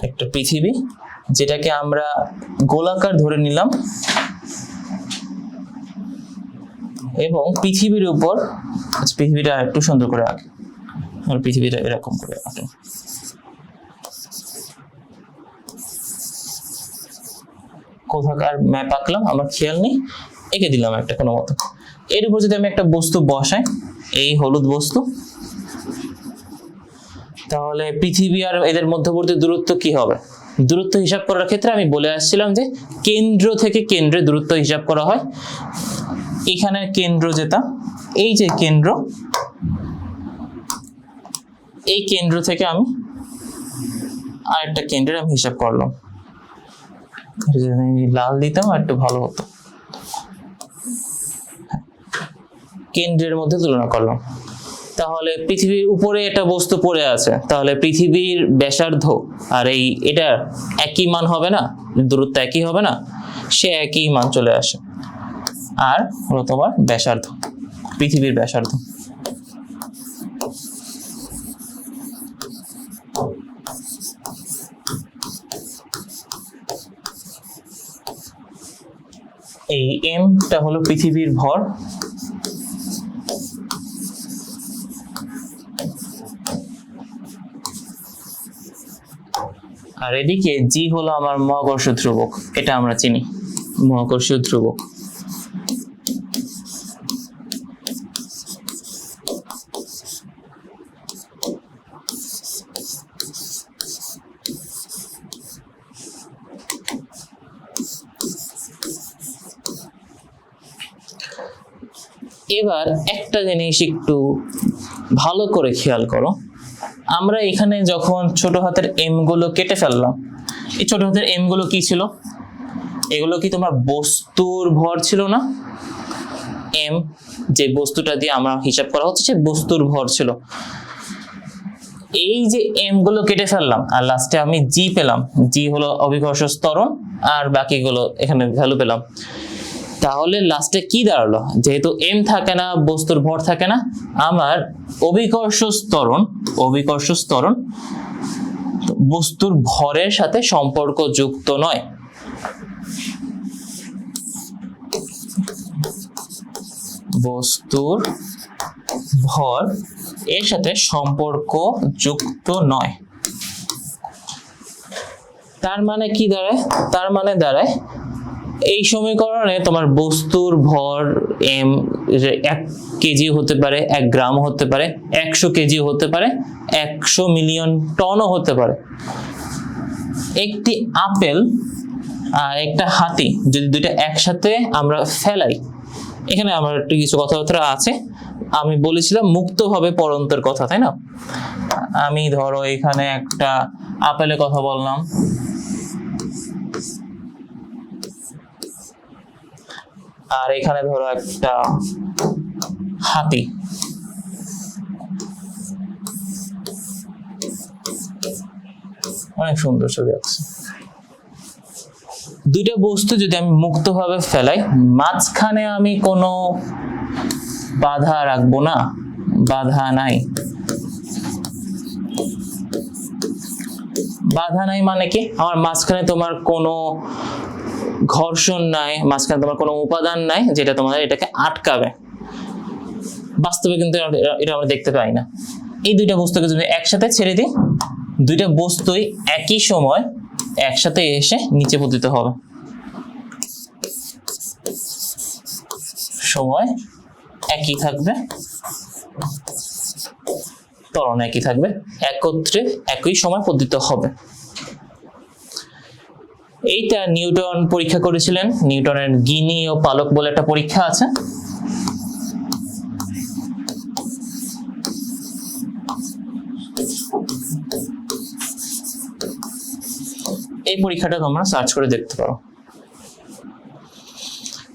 একটা পৃথিবী যেটাকে আমরা গোলাকার ধরে নিলাম, এবং পৃথিবীর উপর, আচ্ছা পৃথিবীটা একটু সুন্দর করে আঁকে, পৃথিবীটা এরকম করে আঁকে, কোথাকার ম্যাপ আঁকলাম আমার খেয়াল নেই, এঁকে দিলাম একটা কোনো মতো। এর উপর যদি আমি একটা বস্তু বসাই, এই হলুদ বস্তু, তাহলে পৃথিবী আর এদের মধ্যবর্তী দূরত্ব কি হবে? দূরত্ব হিসাব করার ক্ষেত্রে আমি বলে আসছিলাম যে কেন্দ্র থেকে কেন্দ্রে দূরত্ব হিসাব করা হয়। এখানে কেন্দ্র যেটা, এই যে কেন্দ্র, এই কেন্দ্র থেকে আমি আরেকটা কেন্দ্রের আমি হিসাব করলাম, লাল দিতাম আর একটু ভালো হতো, কেন্দ্রের মধ্যে তুলনা করলাম। তাহলে পৃথিবীর উপরে একটা বস্তু পড়ে আছে, তাহলে পৃথিবীর ব্যাসার্ধ আর এটা একই মান হবে না? দূরত্ব একই হবে না? সে একই মান চলে আসে। আর হলো তোমার ব্যাসার্ধ, পৃথিবীর ব্যাসার্ধ। এই এমটা হলো পৃথিবীর ভর, আর এদিকে জি হলো আমার মহাকর্ষ ধ্রুবক, এটা আমরা চিনি মহাকর্ষ ধ্রুবক। এবার একটা জিনিস একটু ভালো করে খেয়াল করো, আমরা এখানে যখন ছোট হাতের এম গুলো কেটে ফেললাম, এই ছোট হাতের এম গুলো কি ছিল? এগুলো কি তোমার বস্তুর ভর ছিল না? এম যে বস্তুটা দিয়ে আমরা হিসাব করা হচ্ছে সে বস্তুর ভর ছিল। এই যে এম গুলো কেটে ফেললাম আর লাস্টে আমি জি পেলাম, জি হলো অভিকর্ষ ত্বরণ আর বাকিগুলো এখানে ভ্যালু পেলাম। তাহলে লাস্টে কি দাঁড়ালো, যেহেতু এম থাকে না, বস্তুর ভর থাকে না, আমার অভিকর্ষ ত্বরণ বস্তুর ভরের সাথে সম্পর্কযুক্ত নয়। বস্তুর ভর এর সাথে সম্পর্কযুক্ত নয়। তার মানে কি দাঁড়ায়? তার মানে দাঁড়ায় এই সমীকরণে তোমার বস্তুর ভর এম 1 কেজি হতে পারে, 1 গ্রাম হতে পারে, 100 কেজি হতে পারে, 100 মিলিয়ন টনও হতে পারে। একটি আপেল আর একটা হাতি যদি দুইটা একসাথে আমরা ফেলাই, এখানে আমার একটু কিছু কথাবার্তা আছে, আমি বলেছিলাম মুক্তভাবে পরন্তের কথা, তাই না? আমি ধরো এখানে একটা আপেলের কথা বললাম, আর এখানে ধরো একটা হাতি, অনেক সুন্দর ছবি আছে। দুইটা বস্তু যদি আমি মুক্তভাবে ফেলাই, মাঝখানে আমি কোনো বাধা রাখবো না, বাধা নাই। বাধা নাই মানে কি? আমার মাঝখানে তোমার কোনো ঘর্ষণ নাই, মাঝখানে তোমার কোনো উপাদান নাই যেটা তোমাদের এটাকে আটকাবে। বাস্তবে কিন্তু এটা আমরা দেখতে পাই না। এই দুইটা বস্তুকে যদি একসাথে ছেড়ে দিই, দুইটা বস্তুই একই সময় একসাথে এসে নিচে পতিত হবে, সময় একই থাকবে, ত্বরণ একই থাকবে, একত্রে একই সময় পতিত হবে। এইটা নিউটন পরীক্ষা করেছিলেন। নিউটনের গিনি ও পালক বলে একটা পরীক্ষা আছে। এই পরীক্ষাটা তোমরা সার্চ করে দেখতে পারো।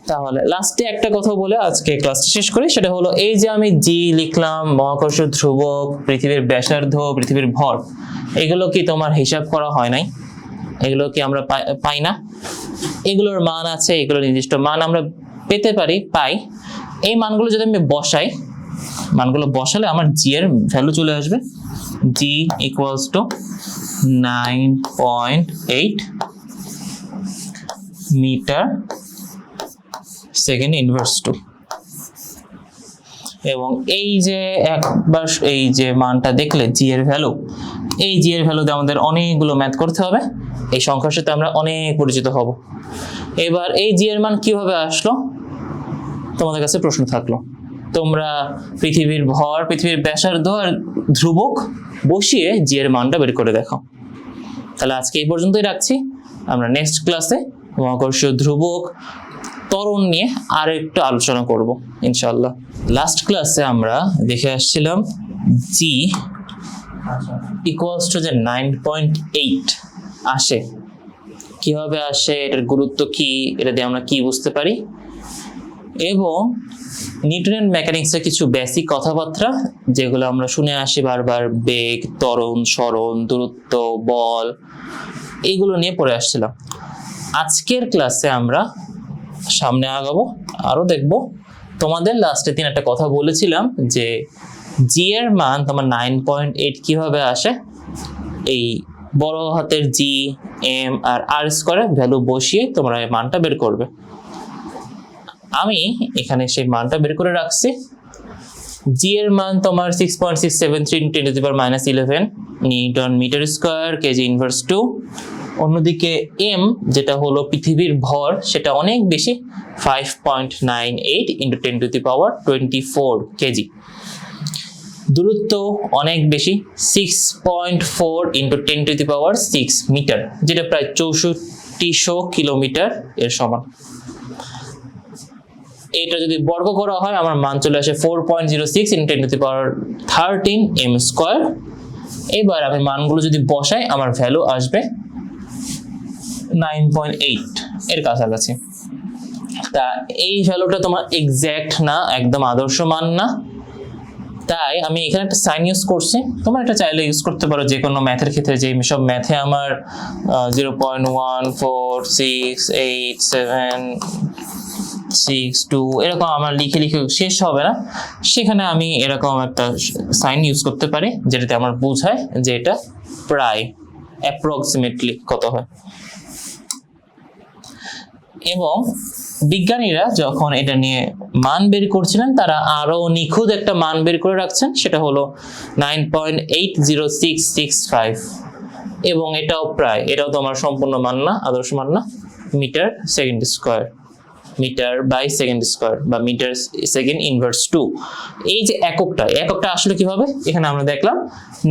তাহলে লাস্টে একটা কথা বলে আজকে ক্লাসটা শেষ করি, সেটা হলো এই যে আমি জি লিখলাম, মহাকর্ষ ধ্রুবক, পৃথিবীর ব্যাসার্ধ, পৃথিবীর ভর, এগুলো কি তোমার হিসাব করা হয় নাই? এগুলো কি আমরা পাই না? এগুলোর মান আছে, এগুলো নির্দিষ্ট মান আমরা পেতে পারি, পাই। এই মানগুলো যদি আমি বসাই, মানগুলো বসালে আমার জি এর ভ্যালু চলে আসবে। G equals to 9.8 metre second inverse 2। এবং এই যে একবার এই যে মানটা দেখলে জি এর ভ্যালু, এই জি এর ভ্যালু দিয়ে আমাদের অনেকগুলো ম্যাথ করতে হবে। এই সংখ্যার সাথে আমরা অনেক পরিচিত হব। এবার এই জি এর মান কিভাবে আসলো তোমাদের কাছে প্রশ্ন থাকলো। তোমরা পৃথিবীর ভর, পৃথিবীর ব্যাসার্ধ আর ধ্রুবক বসিয়ে জি এর মানটা বের করে দেখো। তাহলে আজকে এই পর্যন্তই রাখছি। আমরা নেক্সট ক্লাসে মহাকর্ষীয় ধ্রুবক, ত্বরণ নিয়ে আর একটু আলোচনা করব ইনশাআল্লাহ। লাস্ট ক্লাসে আমরা দেখে আসছিলাম জি ইকুয়ালস টু যে 9.8 আসে, কিভাবে আসে, এটার গুরুত্ব কি, এটা দিয়ে আমরা কি বুঝতে পারি, এবং নিউটনের মেকানিক্সের কিছু বেসিক কথাবার্তা যেগুলো আমরা শুনে আসি বারবার, বেগ, ত্বরণ, সরণ, দূরত্ব, বল, এইগুলো নিয়ে পড়ে আসছিলাম। আজকের ক্লাসে আমরা সামনে আগাবো, আরো দেখব। তোমাদের লাস্টে দিন একটা কথা বলেছিলাম যে জি এর মান তোমার 9.8 কিভাবে আসে, এই বড় হাতের জি, এম আর আর স্কয়ারে ভ্যালু বসিয়ে তোমরা এই মানটা বের করবে। আমি এখানে সেই মানটা বের করে রাখছি। জি এর মান তোমার 6.673 × 10⁻11 newton metre square kg inverse 2। অন্যদিকে এম যেটা হলো পৃথিবীর ভর, সেটা অনেক বেশি, 5.98 × 10⁻24 কেজি। দূরত্ব অনেক বেশি, 6.4 × 10⁻6 মিটার, যেটা প্রায় 6400 কিলোমিটার এর সমান। এটা যদি বর্গ করা হয় আমার মান চলে আসে 4.06 × 10⁻13 m স্কয়ার। এবার আমি মানগুলো যদি বসাই আমার ভ্যালু আসবে 9.8 এর কাছাকাছি। তা এই ভ্যালুটা তোমার এক্সাক্ট না, একদম আদর্শ মান না, তাই আমি এখানে একটা সাইন ইউজ করছি, তোমরা এটা চাইলে ইউজ করতে পারো যে কোনো ম্যাথের ক্ষেত্রে। যে সব ম্যাথে আমার 0.146876 এরকম আমার লিখে শেষ হবে না, সেখানে আমি এরকম একটা সাইন ইউজ করতে পারি যেটাতে আমার বোঝায় যে এটা প্রায় অ্যাপ্রক্সিমেটলি কত হয়। এবং বিজ্ঞানীরা যখন এটা নিয়ে মান বের করছিলেন তারা আরো নিখুঁত একটা মান বের করে রাখছেন, সেটা হলো 9.80665। এবং এটাও প্রায়, এটাও তো আমার সম্পূর্ণ মান না, আদর্শ মান না, metre second square, metre by second square বা মিটার সেকেন্ড ইনভার্স 2। এই যে এককটা আসলে কি হবে, এখানে আমরা দেখলাম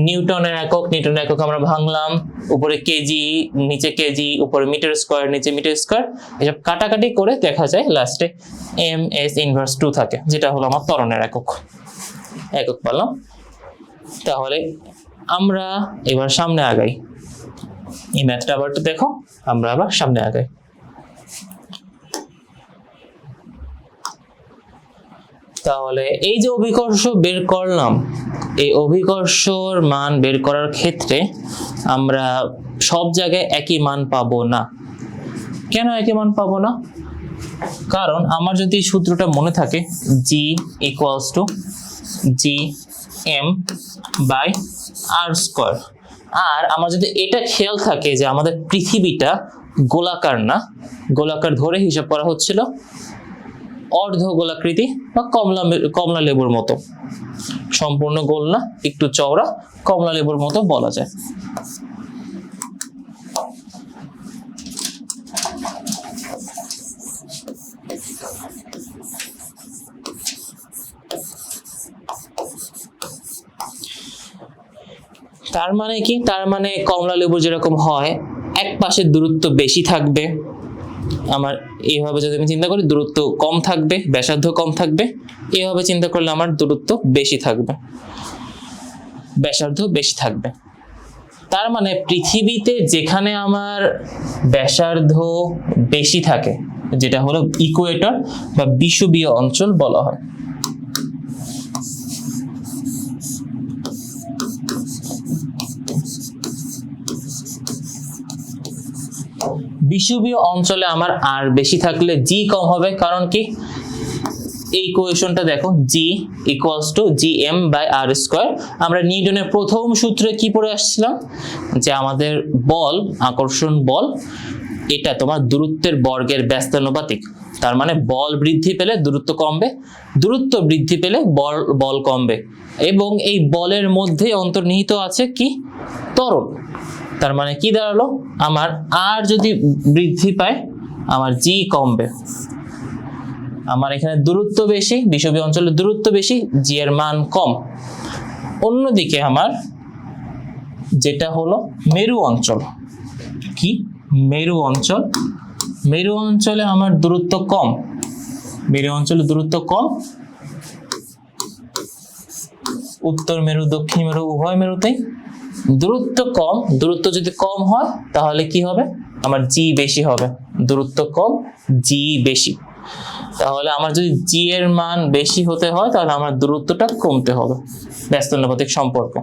নিউটনের একক আমরা ভাঙলাম, উপরে কেজি, নিচে কেজি, উপরে মিটার স্কয়ার, নিচে মিটার স্কয়ার, এসব কাটাকাটি করে দেখা যায় লাস্টে ms ইনভার্স 2 থাকে, যেটা হলো আমার ত্বরণের একক পেলাম। তাহলে আমরা এবার সামনে আগাই, এই ম্যাথটা আবার একটু দেখো, আমরা আবার সামনে আগাই। তাহলে এই যে অভিকর্ষ বের করলাম, এই অভিকর্ষর মান বের করার ক্ষেত্রে আমরা সব জায়গায় একই মান পাবো না। কেন একই মান পাবো না? কারণ আমার যদি সূত্রটা মনে থাকে G ইকুয়ালস টু Gm/r², আর আমার যদি এটা খেয়াল থাকে যে আমাদের পৃথিবীটা গোলাকার না, গোলাকার ধরে হিসাব করা হচ্ছিল, অর্ধ গোলাকৃতি বা কমলা লেবুর মতো, সম্পূর্ণ গোল না, একটু চওড়া, কমলা লেবুর মতো বলা যায়। তার মানে কি? তার মানে কমলা লেবু যেরকম হয়, এক পাশের দূরত্ব বেশি থাকবে, আমার এইভাবে যদি আমি চিন্তা করি দূরত্ব কম থাকবে, ব্যাসার্ধ কম থাকবে, এইভাবে চিন্তা করলে আমার দূরত্ব বেশি থাকবে, ব্যাসার্ধ বেশি থাকবে। তার মানে পৃথিবীতে যেখানে আমার ব্যাসার্ধ বেশি থাকে, যেটা হলো ইকুয়েটর বা বিষুবীয় অঞ্চল বলা হয়, বিষুবীয় অঞ্চলে আমার আর বেশি থাকলে জি কম হবে। কারণ কি? এই ইকুয়েশনটা দেখো, G ইকুয়ালস টু Gm/r²। আমরা নিউটনের প্রথম সূত্রে কি পড়ে আসছিলাম, যে আমাদের বল, আকর্ষণ বল, এটা তোমার দূরত্বের বর্গের ব্যস্তানুপাতিক। তার মানে বল বৃদ্ধি পেলে দূরত্ব কমবে, দূরত্ব বৃদ্ধি পেলে বল কমবে, এবং এই বলের মধ্যে অন্তর্নিহিত আছে কি? ত্বরণ। তার মানে কি দাঁড়ালো, আমার আর যদি বৃদ্ধি পায় আমার জি কমবে, আমার এখানে দূরত্ব বেশি, বিষুবীয় অঞ্চলের দূরত্ব বেশি, জি এর মান কম। অন্যদিকে আমার যেটা হলো মেরু অঞ্চল, কি মেরু অঞ্চলে আমার দূরত্ব কম, মেরু অঞ্চলে দূরত্ব কম, উত্তর মেরু দক্ষিণ মেরু উভয় মেরুতেই দূরত্ব কম। দূরত্ব যদি কম হয় তাহলে কি হবে, আমার জি বেশি হবে, দূরত্ব কম জি বেশি। তাহলে আমার যদি জি এর মান বেশি হতে হয় তাহলে আমার দূরত্বটা কমতে হবে, ব্যস্তানুপাতিক সম্পর্ক।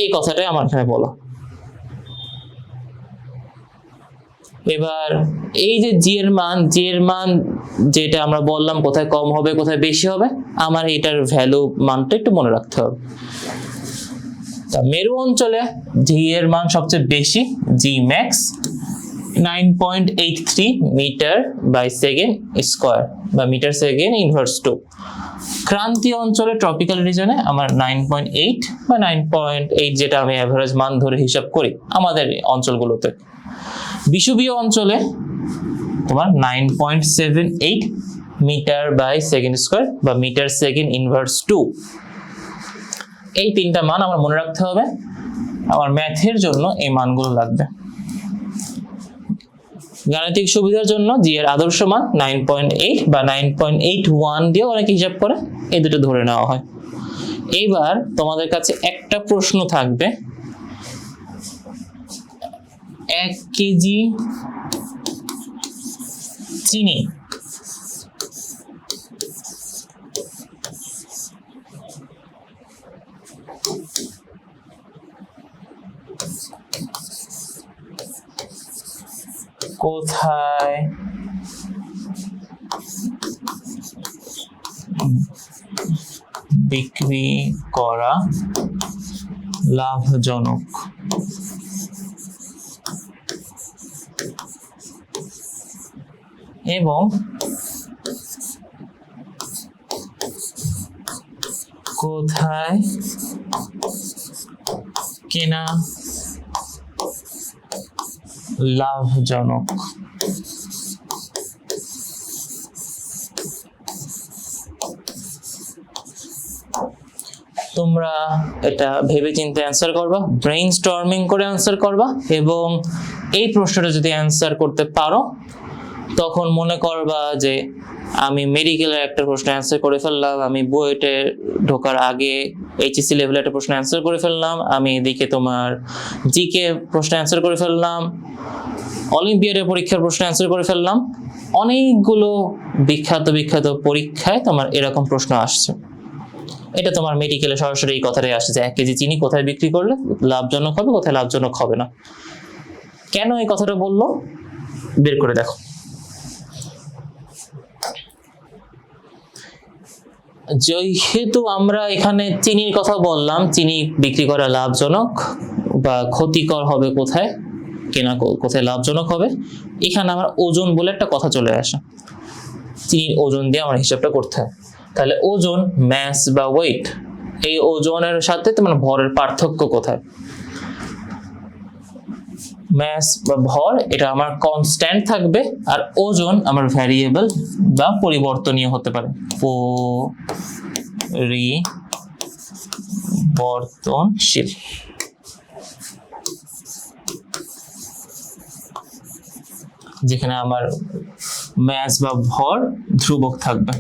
এই কথাটাই আমার এখানে বলা। এবার এই যে জি এর মান যেটা আমরা বললাম কোথায় কম হবে কোথায় বেশি হবে, আমার এটার ভ্যালু মানটা একটু মনে রাখতে হবে। মেরু অঞ্চলে জি এর মান সবচেয়ে বেশি, G max 9.83 metre by second square বা মিটার সেকেন্ড ইনভার্স 2। ক্রান্তীয় অঞ্চলে ট্রপিক্যাল রিজনে আমার 9.8 বা 9.8, যেটা আমি অ্যাভারেজ মান ধরে হিসাব করি আমাদের অঞ্চলগুলোতে। বিষুবীয় অঞ্চলে তোমার 9.78 মিটার বাই সেকেন্ড স্কয়ার বা মিটার সেকেন্ড ইনভার্স 2। এই তিনটা মান আমার মনে রাখতে হবে, আমার ম্যাথের জন্য এই মানগুলো লাগবে। গাণিতিক সুবিধার জন্য জি এর আদর্শ মান 9.8 বা 9.81 দিয়ে অনেকে হিসাব করে, এই দুটো ধরে নেওয়া হয়। এইবার তোমাদের কাছে একটা প্রশ্ন থাকবে, 1 কেজি চিনি কোথায় বিক্রি করা লাভজনক? এবং কোথায় কেনা লাভজনক? তোমরা এটা ভেবে চিন্তে অ্যান্সার করবা, ব্রেইন স্টর্মিং করে অ্যান্সার করবা, এবং এই প্রশ্নটা যদি অ্যান্সার করতে পারো তখন মনে করবা যে আমি মেডিকেলের একটা প্রশ্ন অ্যান্সার করে ফেললাম, আমি বুয়েটে ঢোকার আগে এইচএসসি লেভেলে একটা প্রশ্ন অ্যান্সার করে ফেললাম, আমি এদিকে তোমার জিকে প্রশ্ন অ্যান্সার করে ফেললাম, অলিম্পিয়াডের পরীক্ষার প্রশ্ন অ্যান্সার করে ফেললাম। অনেকগুলো বিখ্যাত পরীক্ষায় তোমার এরকম প্রশ্ন আসছে। এটা তোমার মেডিকেলে সরাসরি এই কথাটাই আসছে যে 1 কেজি চিনি কোথায় বিক্রি করলে লাভজনক হবে, কোথায় লাভজনক হবে না। কেন এই কথাটা বললো বের করে দেখো। যেহেতু আমরা এখানে চিনির কথা বললাম, চিনি বিক্রি করা লাভজনক বা ক্ষতিকর হবে কোথায়, কেনা কোথায় লাভজনক হবে, এখানে আমার ওজন বলে একটা কথা চলে আসে। চিনির ওজন দিয়ে আমার হিসাবটা করতে হয়। তাহলে ওজন, ম্যাস বা ওয়েট, এই ওজনের সাথে তোমার ভরের পার্থক্য কোথায়? ম্যাস বা ভর এটা আমার কনস্ট্যান্ট থাকবে, আর ওজন আমার ভ্যারিয়েবল বা পরিবর্তনীয় হতে পারে, পরিবর্তনশীল। যেখানে আমার ম্যাস বা ভর ধ্রুবক থাকবে।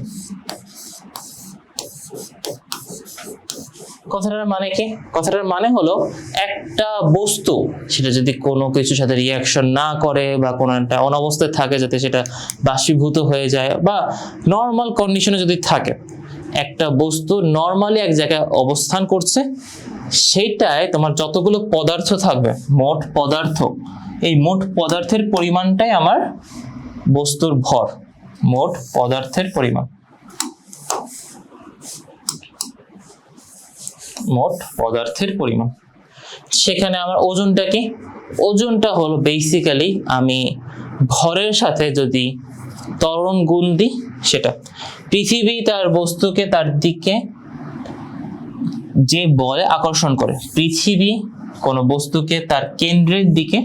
কথাটার মানে কি? কথাটার মানে হলো একটা বস্তু সেটা যদি কোনো কিছুর সাথে রিয়াকশন না করে বা কোনো একটা অনাবস্থায় থাকে, যাতে সেটা বাষ্পীভূত হয়ে যায় বা নর্মাল কন্ডিশনে যদি থাকে, একটা বস্তু নর্মালি এক জায়গায় অবস্থান করছে, সেইটায় তোমার যতগুলো পদার্থ থাকবে, মোট পদার্থ, এই মোট পদার্থের পরিমাণটাই আমার বস্তুর ভর, মোট পদার্থের পরিমাণ, মোট পদার্থের পরিমাণ। সেখানে আমার ওজনটা কি? ওজনটা হলো বেসিক্যালি আমি ভরের সাথে যদি ত্বরণ গুণ দিই, সেটা পৃথিবী তার বস্তুকে তার দিকে যে বলে আকর্ষণ করে, পৃথিবী কোনো বস্তুকে তার কেন্দ্রের দিকে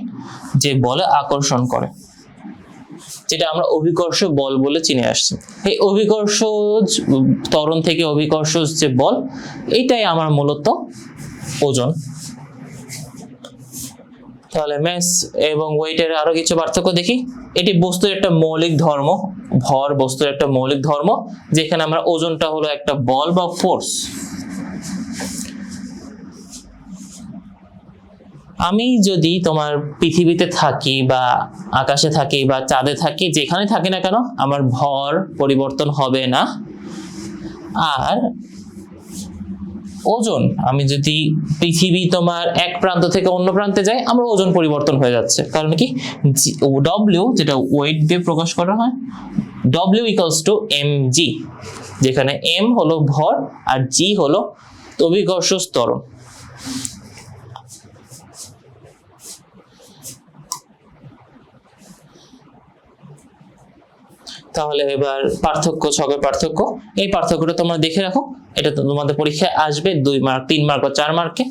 যে বলে আকর্ষণ করে, যেটা আমরা অভিকর্ষ বল বলে চিনে আসছি। এই অভিকর্ষ ত্বরণ থেকে অভিকর্ষ যে বল, এইটাই আমার মূলত ওজন। তাহলে ম্যাস এবং ওয়েটের আরো কিছু পার্থক্য দেখি। এটি বস্তুর একটা মৌলিক ধর্ম, ভর বস্তুর একটা মৌলিক ধর্ম, যেখানে আমরা ওজনটা হলো একটা বল বা ফোর্স। আমি যদি তোমার পৃথিবীতে থাকি বা আকাশে থাকি বা চাঁদে থাকি, যেখানে থাকি না কেন আমার ভর পরিবর্তন হবে না। আর ওজন, আমি যদি পৃথিবী তোমার এক প্রান্ত থেকে অন্য প্রান্তে যাই, আমার ওজন পরিবর্তন হয়ে যাচ্ছে। কারণ কি? ডব্লিউ, যেটা ওয়েট দিয়ে প্রকাশ করা হয়, ডব্লিউ ইকুয়ালস টু mg, যেখানে m হলো ভর আর g হলো অভিকর্ষ ত্বরণ। তাহলে এবার পার্থক্য, ছকের পার্থক্য, এই পার্থক্যটা তোমরা দেখে রাখো। এটা তোমাদের পরীক্ষায় আসবে 2 মার্ক, 3 মার্ক বা 4 মার্কে।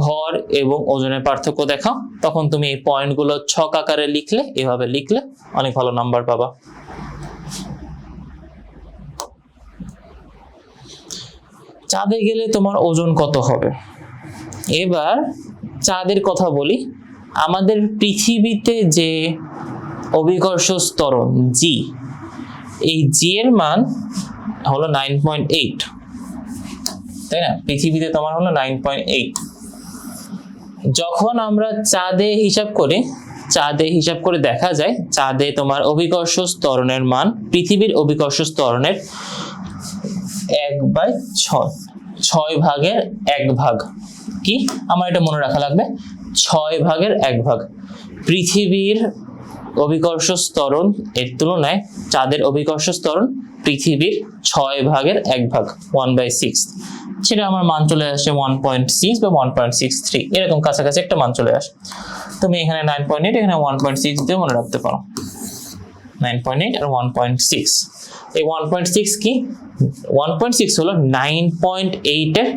ভর এবং ওজনের পার্থক্য দেখাও, তখন তুমি এই পয়েন্টগুলো ছক আকারে লিখলে, এভাবে লিখলে অনেক ভালো নাম্বার পাবা। চাঁদে গেলে তোমার ওজন কত হবে? এবার চাঁদের কথা বলি। আমাদের পৃথিবীতে যে অভিকর্ষ ত্বরণ g, এই g এর মান হলো 9.8, তাই না? পৃথিবীতে তোমার হলো 9.8। যখন আমরা চাঁদে হিসাব করি, চাঁদে হিসাব করে দেখা যায় চাঁদে তোমার অভিকর্ষ ত্বরণের মান পৃথিবীর অভিকর্ষ ত্বরণের 1/6, 6 ভাগের 1 ভাগ। কি আমার এটা মনে রাখা লাগবে? 6 ভাগের 1 ভাগ। পৃথিবীর অভিকর্ষ ত্বরণ এর তুলনায় চাঁদের অভিকর্ষ ত্বরণ পৃথিবীর 6/1 1/6, সেটা আমার মান চলে আসে 1.6 বা 1.63, এরকম কাছাকাছি একটা মান চলে আসে। তুমি এখানে 9.8 এখানে 1.6 দিয়ে মনে রাখতে পারো, 9.8 আর 1.6। এই 1.6 কি? 1.6 হলো 9.8 এর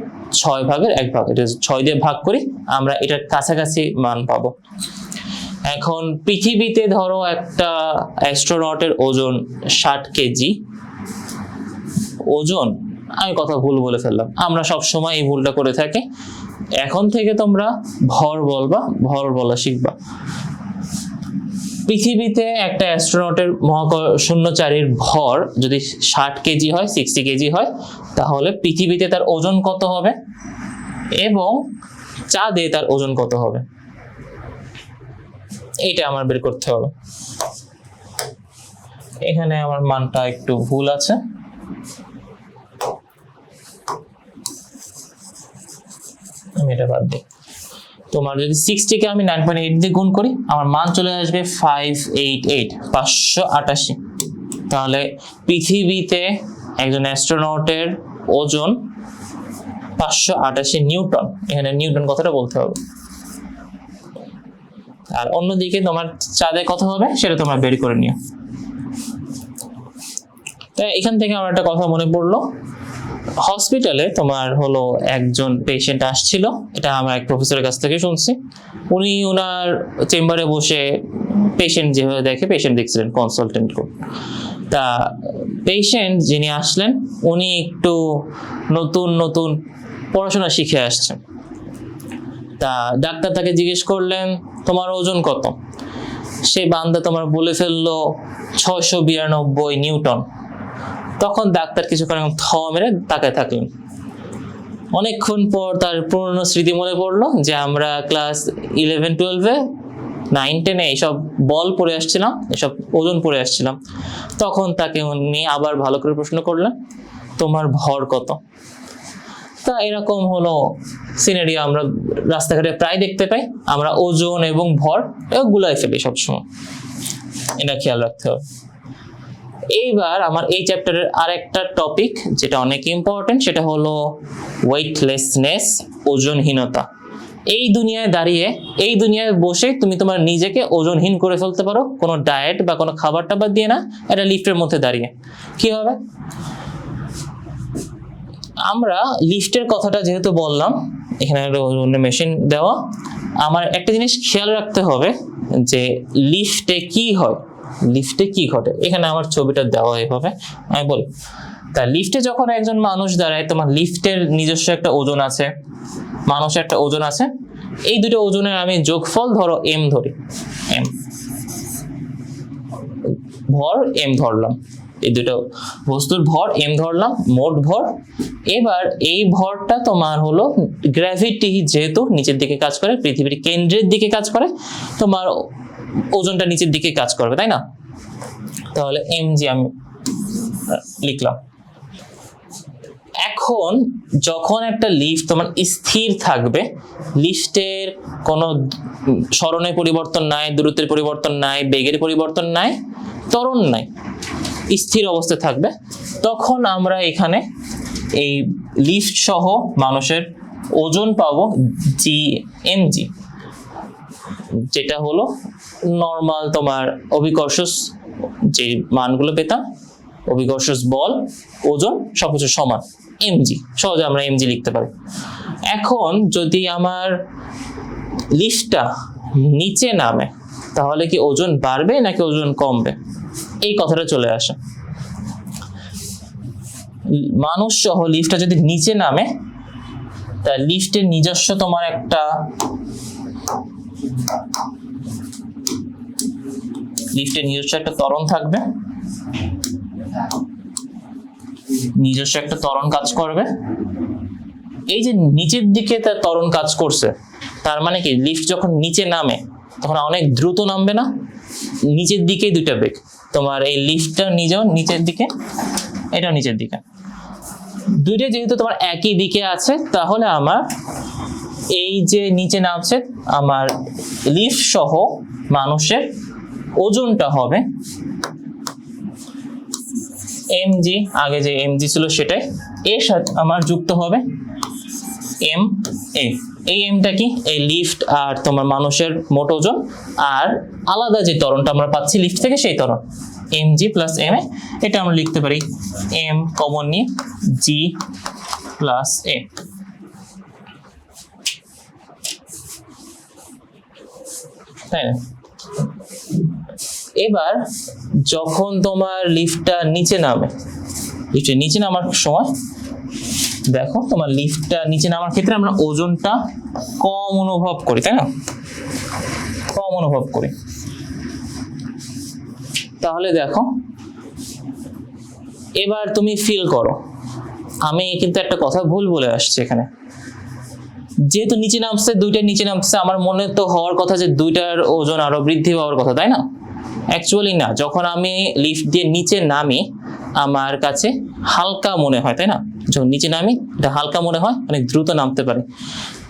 6/1, এটা 6 দিয়ে ভাগ করি আমরা এটার কাছাকাছি মান পাবো। এখন পৃথিবীতে ধরো একটা অ্যাস্ট্রোনটের ওজন 60 কেজি ওজন, আমি কথা ভুল বলে ফেললাম, আমরা সব সময় এই ভুলটা করে থাকি। এখন থেকে তোমরা ভর বলবা, ভর বলা শিখবা। পৃথিবীতে একটা অ্যাস্ট্রোনটের মহাশূন্যচারীর ভর যদি 60 কেজি হয়, 60 কেজি হয়, তাহলে পৃথিবীতে তার ওজন কত হবে এবং চাঁদে তার ওজন কত হবে, এইটা আমার বের করতে হবে। এখানে আমার মানটা একটু ভুল আছে, আমি এটা বাদ দিই। তোমার যদি 60 কে আমি 9.8 দিয়ে গুণ করি আমার মান চলে আসবে 588। তাহলে পৃথিবীতে একজন অ্যাস্ট্রোনটের ওজন 588 নিউটন, এখানে নিউটন কথাটা বলতে হবে। আর অন্যদিকে তোমার চাঁদে কত হবে সেটা তোমরা বের করে নিও। তাই এখান থেকে আমার একটা কথা মনে পড়লো, হসপিটালে তোমার হলো একজন পেশেন্ট আসছিল, এটা আমার এক প্রফেসরের কাছ থেকে শুনছি। উনি ওনার চেম্বারে বসে পেশেন্ট যেভাবে দেখে পেশেন্ট দেখছিলেন কনসালটেন্ট করে। তা পেশেন্ট যিনি আসলেন উনি একটু নতুন নতুন পড়াশোনা শিখে আসছেন। তা ডাক্তার তাকে জিজ্ঞেস করলেন তোমার ওজন কত? সে বান্দা তোমার বলে ফেললো 692 নিউটন। তখন ডাক্তার কিছুক্ষণ থ মেরে তাকায় থাকলেন। অনেকক্ষণ পর তার পুরনো স্মৃতি মনে পড়লো যে আমরা ক্লাস 11-12-এ 9-10-এ এইসব বল পড়ে আসছিলাম, এসব ওজন পড়ে আসছিলাম। তখন তাকে উনি আবার ভালো করে প্রশ্ন করলেন তোমার ভর কত? তা এরকম হলো সিনারিও আমরা রাস্তাঘাটে প্রায় দেখতে পাই। আমরা ওজন এবং ভর গুলাই ফেলি সবসময়, এটা খেয়াল রাখতে হবে। এইবার আমার এই চ্যাপ্টারের আরেকটা টপিক যেটা অনেক ইম্পর্টেন্ট, সেটা হলো ওয়েটলেসনেস, ওজনহীনতা। এই দুনিয়ায় দাঁড়িয়ে, এই দুনিয়ায় বসে তুমি তোমার নিজেকে ওজনহীন করে ফেলতে পারো, কোনো ডায়েট বা কোনো খাবার টাবার দিয়ে না, এটা লিফটের মধ্যে দাঁড়িয়ে। কি হবে? আমরা লিফটের কথাটা যেহেতু বললাম, এখানে একটা মেশিন দেওয়া, আমার একটা জিনিস খেয়াল রাখতে হবে যে লিফটে কি হয়, লিফটে কি ঘটে। এখানে আমার ছবিটা দেওয়া এভাবে, আমি বলি তা লিফটে যখন একজন মানুষ দাঁড়ায়, তোমার লিফটের নিজস্ব একটা ওজন আছে, মানুষের একটা ওজন আছে। এই দুটো ওজনের আমি যোগফল ধরো এম ধরি, এম ভর এম ধরলাম, এই দুটো বস্তুর ভর এম ধরলাম, মোট ভর। এবার এই ভরটা তোমার হলো গ্র্যাভিটি, যেহেতু নিচের দিকে কাজ করে, পৃথিবীর কেন্দ্রের দিকে কাজ করে, তোমার ওজনটা নিচের দিকে কাজ করবে, তাই না? তাহলে mg আমি লিখলাম। এখন যখন একটা লিফট তোমার স্থির থাকবে, লিফটের কোনো সরণের পরিবর্তন নাই, দূরত্বের পরিবর্তন নাই, বেগের পরিবর্তন নাই, ত্বরণ নাই, স্থির অবস্থায় থাকবে, তখন আমরা এখানে এই লিফট সহ মানুষের ওজন পাবো mg, যেটা হলো নর্মাল তোমার অভিকর্ষ যে মানগুলো পেতাম, অভিকর্ষ বল, ওজন সবকিছু সমান, mg, সহজে আমরা mg লিখতে পারি। এখন যদি আমার লিফটটা নিচে নামে তাহলে কি ওজন বাড়বে নাকি ওজন কমবে, এই কথাটা চলে আসে। মানুষ সহ লিফটটা যদি নিচে নামে, তা লিফটের নিজস্ব তোমার একটা লিফটের নিজস্ব একটা ত্বরণ থাকবে, নিজস্ব একটা ত্বরণ কাজ করবে। এই যে নিচের দিকে তার ত্বরণ কাজ করছে, তার মানে কি লিফট যখন নিচে নামে তখন অনেক দ্রুত নামবে না? নিচের দিকে দুইটা বেগ, তোমার এই লিফটটা নিজেও নিচের দিকে, এটাও নিচের দিকে, দুইটা যেহেতু তোমার একই দিকে আছে, তাহলে আমার এই যে নিচে নামছে আমার লিফট সহ মানুষের ওজনটা হবে mg, আগে যে mg ছিল সেটাই, এর সাথে আমার যুক্ত হবে m a। এই এমটা কি? এই লিফট আর তোমার মানুষের মোট ওজন, আর আলাদা যে ত্বরণটা আমরা পাচ্ছি লিফট থেকে সেই ত্বরণ mg প্লাস ma। এটা আমরা লিখতে পারি m কমন নিয়ে g প্লাস a। তাই না? এবার যখন তোমার লিফটটা নিচে নামে, লিফটের নিচে নামার সময় দেখো তোমার লিফটটা নিচে নামার ক্ষেত্রে আমরা ওজনটা কম অনুভব করি, তাই না? কম অনুভব করি। তাহলে দেখো এবার তুমি ফিল করো, আমি কিন্তু একটা কথা ভুল বলে আসছি এখানে। যেহেতু নিচে নামছে, দুইটা নিচে নামছে, আমার মনে তো হওয়ার কথা যে দুইটার ওজন আরো বৃদ্ধি পাওয়ার কথা, তাই না? অ্যাকচুয়ালি না, যখন আমি লিফট দিয়ে নিচে নামি আমার কাছে হালকা মনে হয়, তাই না? যখন নিচে নামি এটা হালকা মনে হয়, অনেক দ্রুত নামতে পারে,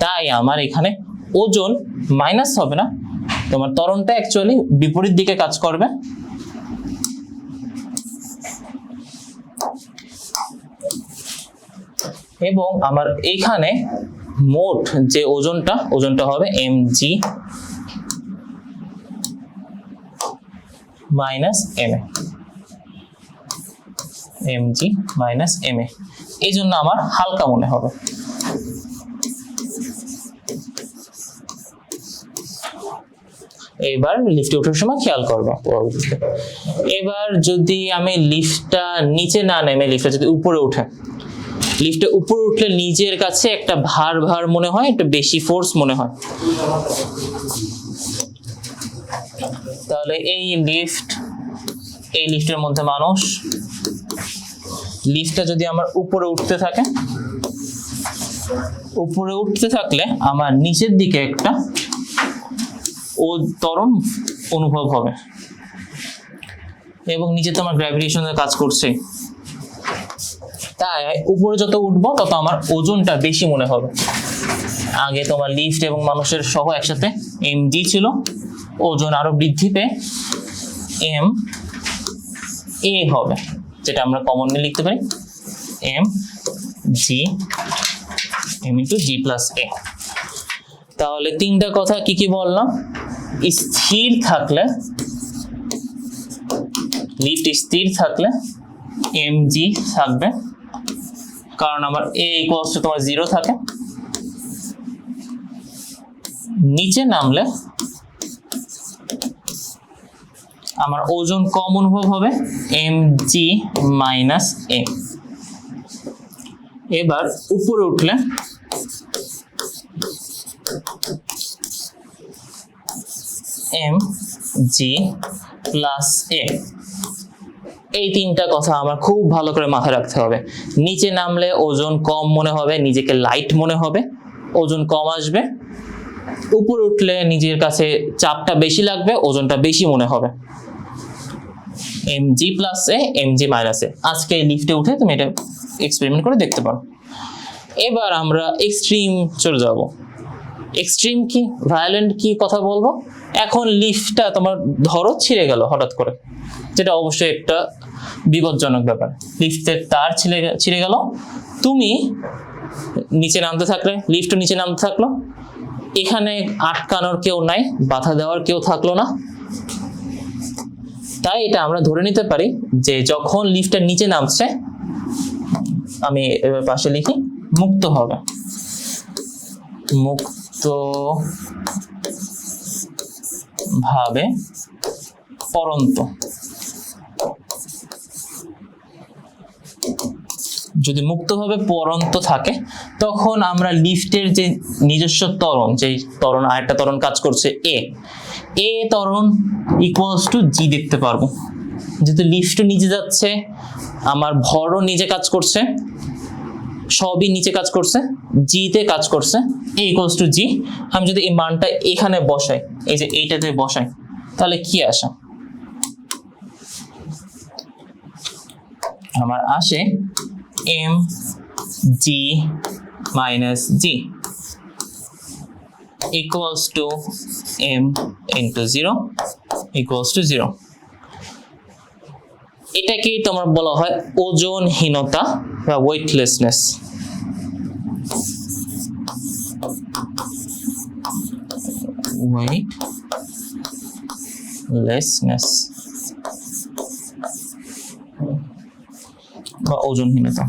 তাই আমার এখানে ওজন মাইনাস হবে না, তোমার ত্বরণটা অ্যাকচুয়ালি বিপরীত দিকে কাজ করবে। এবং আমার এইখানে মোট যে ওজনটা হবে mg minus ma, mg minus ma। এই জন্য আমার হালকা মনে হবে। এবার লিফটে ওঠার সময় খেয়াল করবো পরবর্তীতে। এবার যদি আমি লিফটটা নিচে না নেমে লিফটটা যদি উপরে উঠে, লিফটে উপরে উঠলে নিজের কাছে একটা ভার ভার মনে হয়, একটা বেশি ফোর্স মনে হয়। তাহলে এই লিফটের মধ্যে মানুষ, লিফটটা যদি আমার উপরে উঠতে থাকে, উপরে উঠতে থাকলে আমার নিচের দিকে একটা ত্বরণ অনুভব হবে, এবং নিচে তো আমার গ্র্যাভিটেশনের কাজ করছে, তাই উপরে যত উঠবো তত আমার ওজনটা বেশি মনে হবে। আগে তোমার লিফট এবং মানুষের সহ একসাথে mg ছিল, ওজন আরো বৃদ্ধি পেয়ে m a হবে, যেটা আমরা কমনলি লিখতে পারি m into g plus a। তাহলে তিনটা কথা কি কি বললাম? স্থির থাকলে, লিফট স্থির থাকলে mg থাকবে, কারণ আমার a ইকুয়ালস টু তোমার 0 থাকে। নিচে নামলে আমার ওজন কম অনুভব হবে, mg মাইনাস a। এবার উপরে উঠলে mg প্লাস a। এই তিনটা কথা আমার খুব ভালো করে মাথায় রাখতে হবে। নিচে নামলে ওজন কম মনে হবে, নিজেকে লাইট মনে হবে, ওজন কম আসবে। উপরে উঠলে নিজের কাছে চাপটা বেশি লাগবে, ওজনটা বেশি মনে হবে। mg plus a, mg minus a। আজকে লিফটে উঠে তুমি এটা এক্সপেরিমেন্ট করে দেখতে পারো। এবার আমরা এক্সট্রিম চলে যাব। এক্সট্রিম কি, ভায়োলেন্ট কি কথা বলবো। এখন লিফটটা তোমার ধরো ছিঁড়ে গেল হঠাৎ করে, যেটা অবশ্যই একটা বিপজ্জনক ব্যাপার। লিফটের তার ছিঁড়ে গেল, তুমি নিচে নামতে থাকলে, লিফট নিচে নামতে থাকলো, এখানে আটকানোর কেউ নাই, বাধা দেওয়ার কেউ থাকলো না। তাই এটা আমরা ধরে নিতে পারি যে যখন লিফটটা নিচে নামছে, আমি এবার পাশে লিখি, মুক্ত হবে, মুক্ত ভাবে পরন্ত। যদি মুক্তভাবে পরন্ত থাকে, তখন আমরা লিফটের যে নিজস্ব ত্বরণ, যেই ত্বরণ আরেকটা ত্বরণ কাজ করছে এ ত্বরণ ইকুয়ালস টু জি দেখতে পারবো। যেহেতু লিফটও নিচে যাচ্ছে, আমার ভরও নিচে কাজ করছে, সবই নিচে কাজ করছে, জিতে কাজ করছে, এ ইকুয়ালস টু জি। আমি যদি এই মানটা এখানে বসাই, এই যে এইটাতে বসাই, তাহলে কি আসে? আমার আসে m g minus g equals to m into 0 equals to 0। এটাকেই তোমার বলা হয় ওজনহীনতা বা ওয়েটলেসনেস। ওয়েটলেসনেস বা ওজনহীনতা।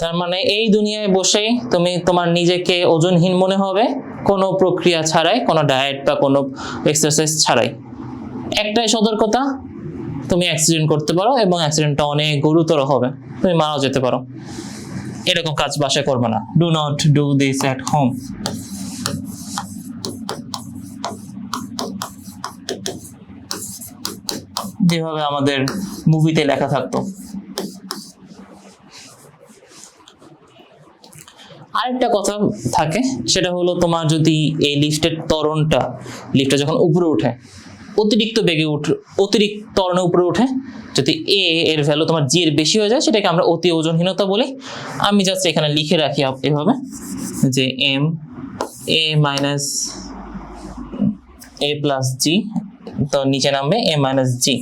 তার মানে এই দুনিয়ায় বসেই তুমি তোমার নিজেকে ওজনহীন মনে হবে, কোনো প্রক্রিয়া ছাড়াই, কোনো ডায়েট বা কোনো এক্সারসাইজ ছাড়াই। একটাই সতর্কতা, তুমি অ্যাক্সিডেন্ট করতে পারো এবং অ্যাক্সিডেন্টটা অনেক গুরুতর হবে, তুমি মারাও যেতে পারো। এরকম কাজ বাসায় করবে না। Do not do this at home. যেভাবে আমাদের মুভিতে লেখা থাকতো। আরেকটা কথা থাকে, সেটা হলো তোমার যদি এই লিফটের ত্বরণটা, লিফটটা যখন উপরে ওঠে, অতিরিক্ত বেগে অতিরিক্ত ত্বরণে উপরে ওঠে, যদি এ এর ভ্যালু তোমার জি এর বেশি হয়ে যায়, সেটাকে আমরা অতি ওজনহীনতা বলি। আমি জাস্ট এখানে লিখে রাখি এভাবে যে M A minus A plus জি, তো নিচে নামবে এ মাইনাস জি।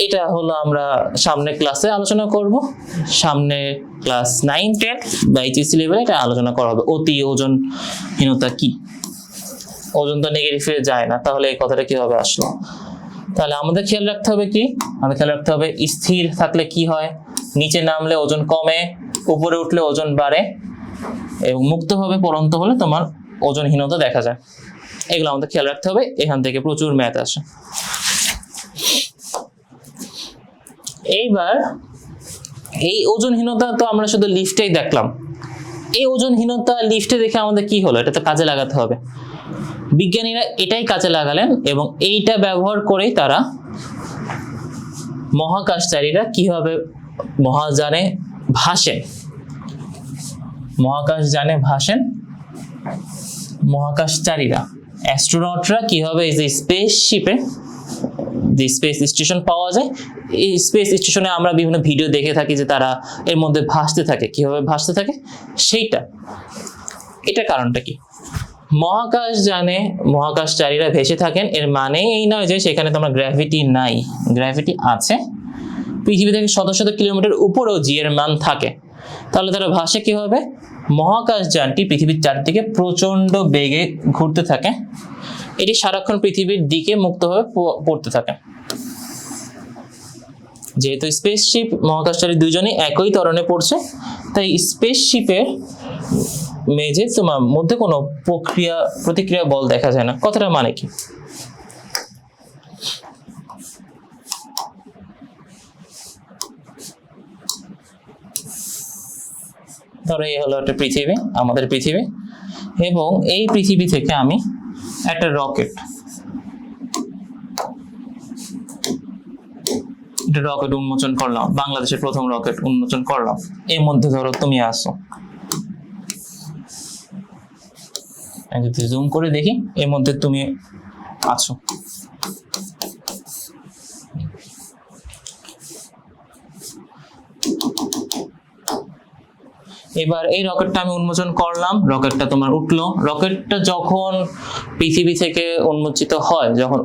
এটা হলো আমরা সামনে ক্লাসে আলোচনা করব, সামনে ক্লাস 9-10 বা এইচএসসি লেভেলে এটা আলোচনা করা হবে। অতি ওজনহীনতা কি? ওজন তো নেগেটিভে যায় না, তাহলে এই কথাটা কিভাবে আসলো? তাহলে আমাদের খেয়াল রাখতে হবে কি? আমাদের খেয়াল রাখতে হবে স্থির থাকলে কি হয়, নিচে নামলে ওজন কমে, উপরে উঠলে ওজন বাড়ে, এবং মুক্তভাবে পড়ন্ত হলে তোমার ওজনহীনতা দেখা যায়। এগুলো আমাদের খেয়াল রাখতে হবে, এখান থেকে প্রচুর ম্যাথ আসে। এইবার এই ওজনহীনতা তো আমরা শুধু লিফটেই দেখলাম। এই ওজনহীনতা লিফটে দেখে আমাদের কি হলো? এটা তো কাজে লাগাতে হবে। বিজ্ঞানীরা এটাই কাজে লাগালেন এবং এইটা ব্যবহার করেই তারা মহাকাশচারীরা কিভাবে মহাযানে ভাসেন, মহাকাশযানে ভাসেন মহাকাশচারীরা, অ্যাস্ট্রোনটরা কিভাবে এই যে স্পেসশিপে, যে স্পেস স্টেশন পাওয়া যায়, এই স্পেস স্টেশনে আমরা বিভিন্ন ভিডিও দেখে থাকি যে তারা এর মধ্যে ভাসতে থাকে, কিভাবে ভাসতে থাকে সেইটা। এটা কারণটা কি? মহাকাশযানে মহাকাশচারীরা ভেসে থাকেন, এর মানে এই নয় যে সেখানে তোমার গ্র্যাভিটি নাই, গ্র্যাভিটি আছে। পৃথিবী থেকে শত শত কিলোমিটার উপরেও জি এর মান থাকে। তাহলে তারা ভাসে কিভাবে? মহাকাশযানটি পৃথিবীর চারদিকে প্রচন্ড বেগে ঘুরতে থাকে, এটি সারাক্ষণ পৃথিবীর দিকে মুক্তভাবে পড়তে থাকে। যেহেতু স্পেসশিপ মহাকাশচারী দুজনেই একই ত্বরণে পড়ছে, তাই স্পেসশিপের মেঝে তোমার মধ্যে কোনো প্রতিক্রিয়া বল দেখা যায় না। কথাটা মানে কি? ধরো এই হলো একটা পৃথিবী, আমাদের পৃথিবী, এবং এই পৃথিবী থেকে আমি একটা রকেট উন্মোচন করলাম, বাংলাদেশের প্রথম রকেট উন্মোচন করলাম। এর মধ্যে ধরো তুমি আসো, যদি জুম করে দেখি, এর মধ্যে তুমি আছো। এবার এই রকেটটা আমি উন্মোচন করলাম, রকেটটা তোমার উঠলো। রকেটটা যখন পৃথিবী থেকে উন্মোচিত হয়, যখন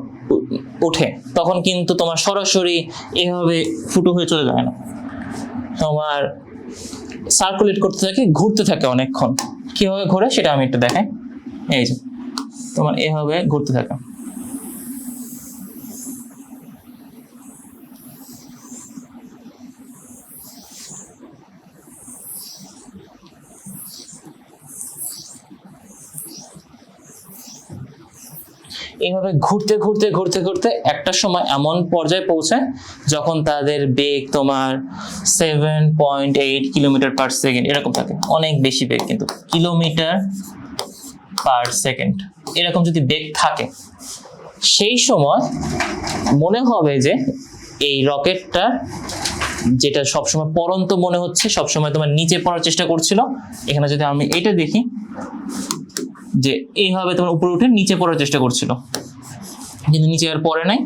উঠে, তখন কিন্তু তোমার সরাসরি এভাবে ফুটো হয়ে চলে যায় না, তোমার সার্কুলেট করতে থাকে, ঘুরতে থাকে অনেকক্ষণ। কিভাবে ঘোরে সেটা আমি একটু দেখাই। এই যে তোমার এভাবে ঘুরতে থাকে। এইভাবে ঘুরতে ঘুরতে ঘুরতে ঘুরতে একটা সময় এমন পর্যায়ে পৌঁছায় যখন তাদের বেগ তোমার 7.8 কিলোমিটার পার সেকেন্ড এরকম থাকে। অনেক বেশি বেগ, কিন্তু কিলোমিটার পার সেকেন্ড এরকম যদি বেগ থাকে, সেই সময় মনে হবে যে এই রকেটটা, যেটা সবসময় পড়ন্ত মনে হচ্ছে, সবসময় তোমার নিচে পড়ার চেষ্টা করছিল, এখানে যদি আমি এটা দেখি যে এইভাবে তোমার উপরে উঠে নিচে পড়ার চেষ্টা করছিল, কিন্তু নিচে আর পড়ে নাই।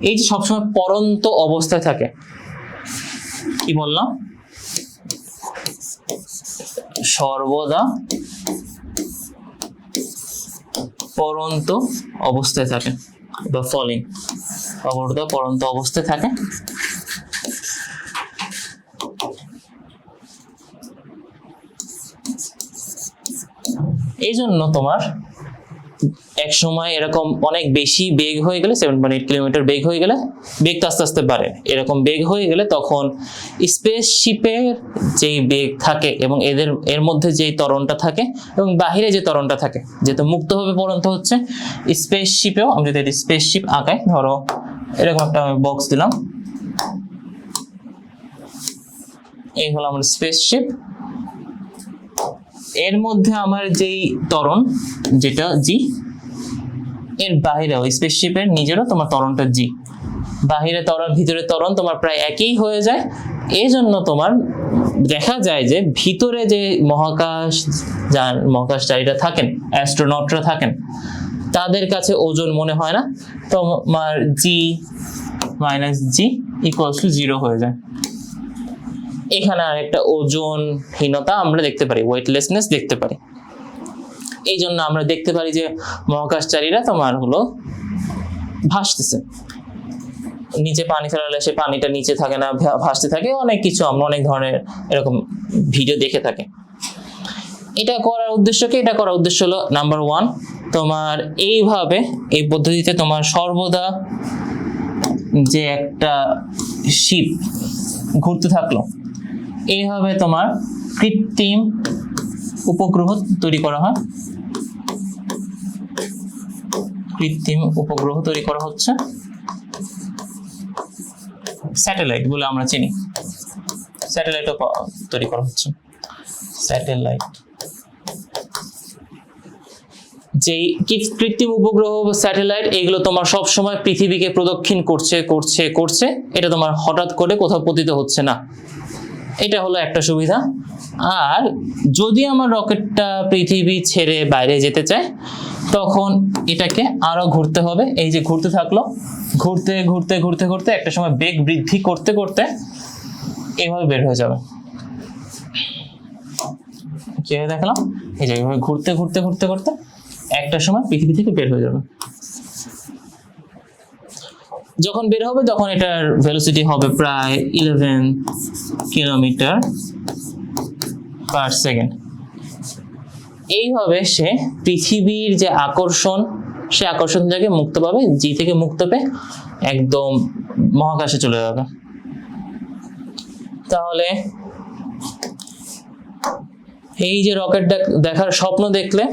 এই যে সবসময় পড়ন্ত অবস্থায় থাকে, কি বললাম, সর্বদা পড়ন্ত অবস্থায় থাকে বা ফলিং, সর্বদা পড়ন্ত অবস্থায় থাকে। এই জন্য তোমার এক সময় এরকম অনেক বেশি বেগ হয়ে গেলে 7.8 কিলোমিটার বেগ হয়ে গেলে, বেগ তো আস্তে আস্তে বাড়ে, এরকম বেগ হয়ে গেলে তখন স্পেসশিপের যেই বেগ থাকে এবং এর মধ্যে যেই ত্বরণটা থাকে এবং বাহিরে যে ত্বরণটা থাকে, যেহেতু মুক্তভাবে পড়ন্ত হচ্ছে, স্পেসশিপেও আমি যদি স্পেসশিপ আঁকাই, ধরো এরকম একটা আমি বক্স দিলাম, এই হলো আমার স্পেসশিপ। এর মধ্যে আমার যেই ত্বরণ যেটা জি, এর বাহিরেও স্পেসশিপের নিজেরও তোমার ত্বরণটা জি, বাহিরে ত্বরণ ভিতরে ত্বরণ তোমার প্রায় একই হয়ে যায়। এই জন্য তোমার দেখা যায় যে ভিতরে যে মহাকাশচারীরা থাকেন, অ্যাস্ট্রোনটরা থাকেন, তাদের কাছে ওজন মনে হয় না, তোমার জি মাইনাস জি ইকুয়ালস টু 0 হয়ে যায়। এখানে আর একটা ওজনহীনতা আমরা দেখতে পারি, ওয়েটলেসনেস দেখতে পারি। এই জন্য আমরা দেখতে পারি যে মহাকাশচারীরা তোমার হলো ভাসতেছে, নিচে পানি ফেলালে সে পানিটা নিচে থাকে না, ভাসতে থাকে, অনেক কিছু আমরা অনেক ধরনের এরকম ভিডিও দেখে থাকি। এটা করার উদ্দেশ্য কি? এটা করার উদ্দেশ্য হলো নাম্বার 1, তোমার এইভাবে এই পদ্ধতিতে তোমার সর্বদা যে একটা শিপ ঘুরতে থাকলো, এইভাবে তোমার কৃত্রিম উপগ্রহ তৈরি করা হয়, কৃত্রিম উপগ্রহ তৈরি করা হচ্ছে, স্যাটেলাইট বলে আমরা চিনি, স্যাটেলাইটও তৈরি করা হচ্ছে। স্যাটেলাইট যেই কৃত্রিম উপগ্রহ স্যাটেলাইট, এগুলো তোমার সব সময় পৃথিবীকে প্রদক্ষিণ করছে করছে করছে, এটা তোমার হঠাৎ করে কোথাও পতিত হচ্ছে না, এটা হলো একটা সুবিধা। আর যদি আমার রকেটটা পৃথিবী ছেড়ে বাইরে যেতে চায়, তখন এটাকে আরো ঘুরতে হবে, এই যে ঘুরতে থাকলো, ঘুরতে ঘুরতে ঘুরতে ঘুরতে একটা সময় বেগ বৃদ্ধি করতে করতে এইভাবে বের হয়ে যাবে। কিভাবে দেখালাম, এই যে এইভাবে ঘুরতে ঘুরতে ঘুরতে ঘুরতে একটা সময় পৃথিবী থেকে বের হয়ে যাবে। যখন বের হবে তখন এটার ভেলোসিটি হবে প্রায় 11 কিলোমিটার পার সেকেন্ড। এইভাবে সে পৃথিবীর যে আকর্ষণ, সে আকর্ষণ থেকে মুক্ত পাবে, জি থেকে মুক্ত পেয়ে একদম মহাকাশে চলে যাবে। তাহলে এই যে রকেট দেখার স্বপ্ন দেখলে,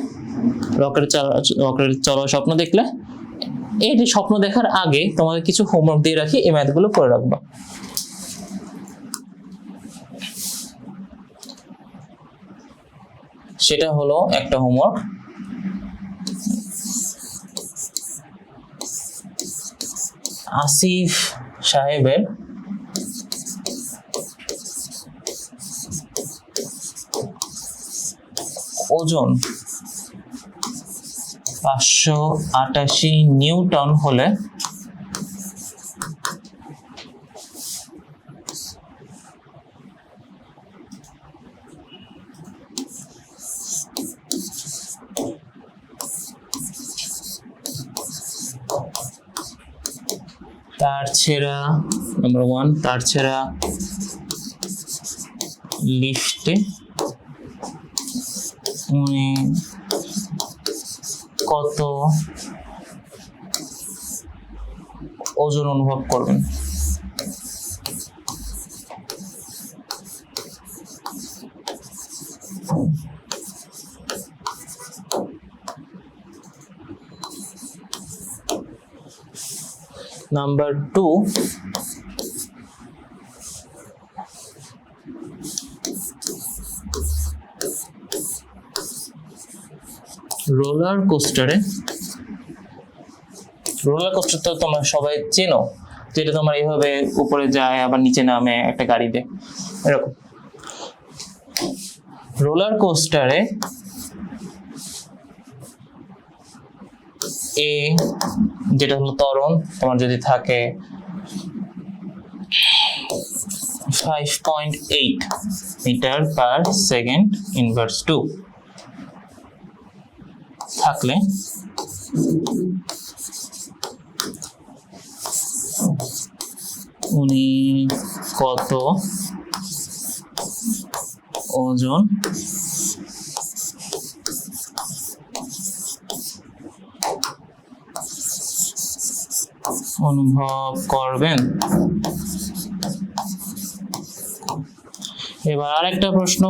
রকেট চলার স্বপ্ন দেখলে, এই যে স্বপ্ন দেখার আগে তোমাকে কিছু হোমওয়ার্ক দিয়ে রাখি, এই ম্যাথগুলো করে রাখবা। সেটা হলো একটা হোমওয়ার্ক, আসিফ সাহেবের ওজন 588 নিউটন হলে তার ছেঁড়া, নাম্বার 1, তার ছেঁড়া লিফটে উনি কত ওজন অনুভব করবেন? নাম্বার 2, রোলার কোস্টার তো তোমরা সবাই চেনো, যেটা তোমার এইভাবে উপরে যায় আবার নিচে নামে একটা গাড়িতে, এরকম। রোলার কোস্টারে যেটা হলো ত্বরণ, তোমার যদি থাকে 5.8 মিটার পার সেকেন্ড ইনভার্স 2 থাকলে উনি কত ওজন অনুভব করবেন? এবার আরেকটা প্রশ্ন,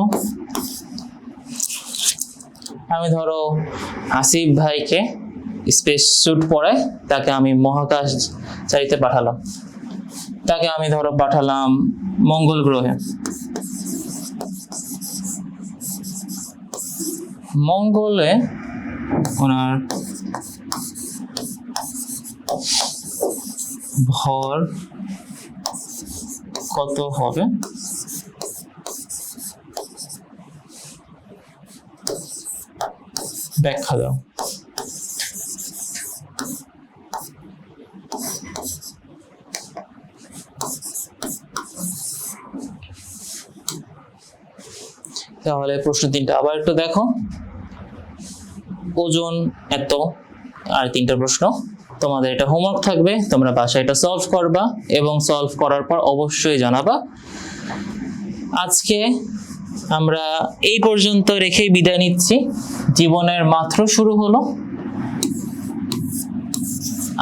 আমি ধরো আসিফ ভাইকে স্পেস স্যুট পরে তাকে আমি মহাকাশ চাইতে পাঠালাম, তাকে আমি ধরো পাঠালাম মঙ্গল গ্রহে। মঙ্গলে ওনার ভর কত হবে? ব্যাখ্যা দাও। তাহলে প্রশ্ন 3টা আবার একটু দেখো। ওজন এত, আর 3টা প্রশ্ন। তোমাদের এটা হোমওয়ার্ক থাকবে, তোমরা বাসায় এটা সলভ করবা এবং সলভ করার পর অবশ্যই জানাবা। আজকে আমরা এই পর্যন্ত রেখেই বিদায় নিচ্ছি। জীবনের মাত্র শুরু হলো,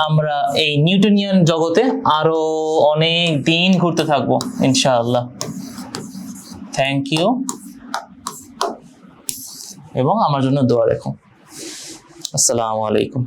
আমরা এই নিউটনিয়ান জগতে আরো অনেক দিন ঘুরতে থাকবো ইনশাআল্লাহ। থ্যাংক ইউ এবং আমার জন্য দোয়া রেখো। আসসালামু আলাইকুম।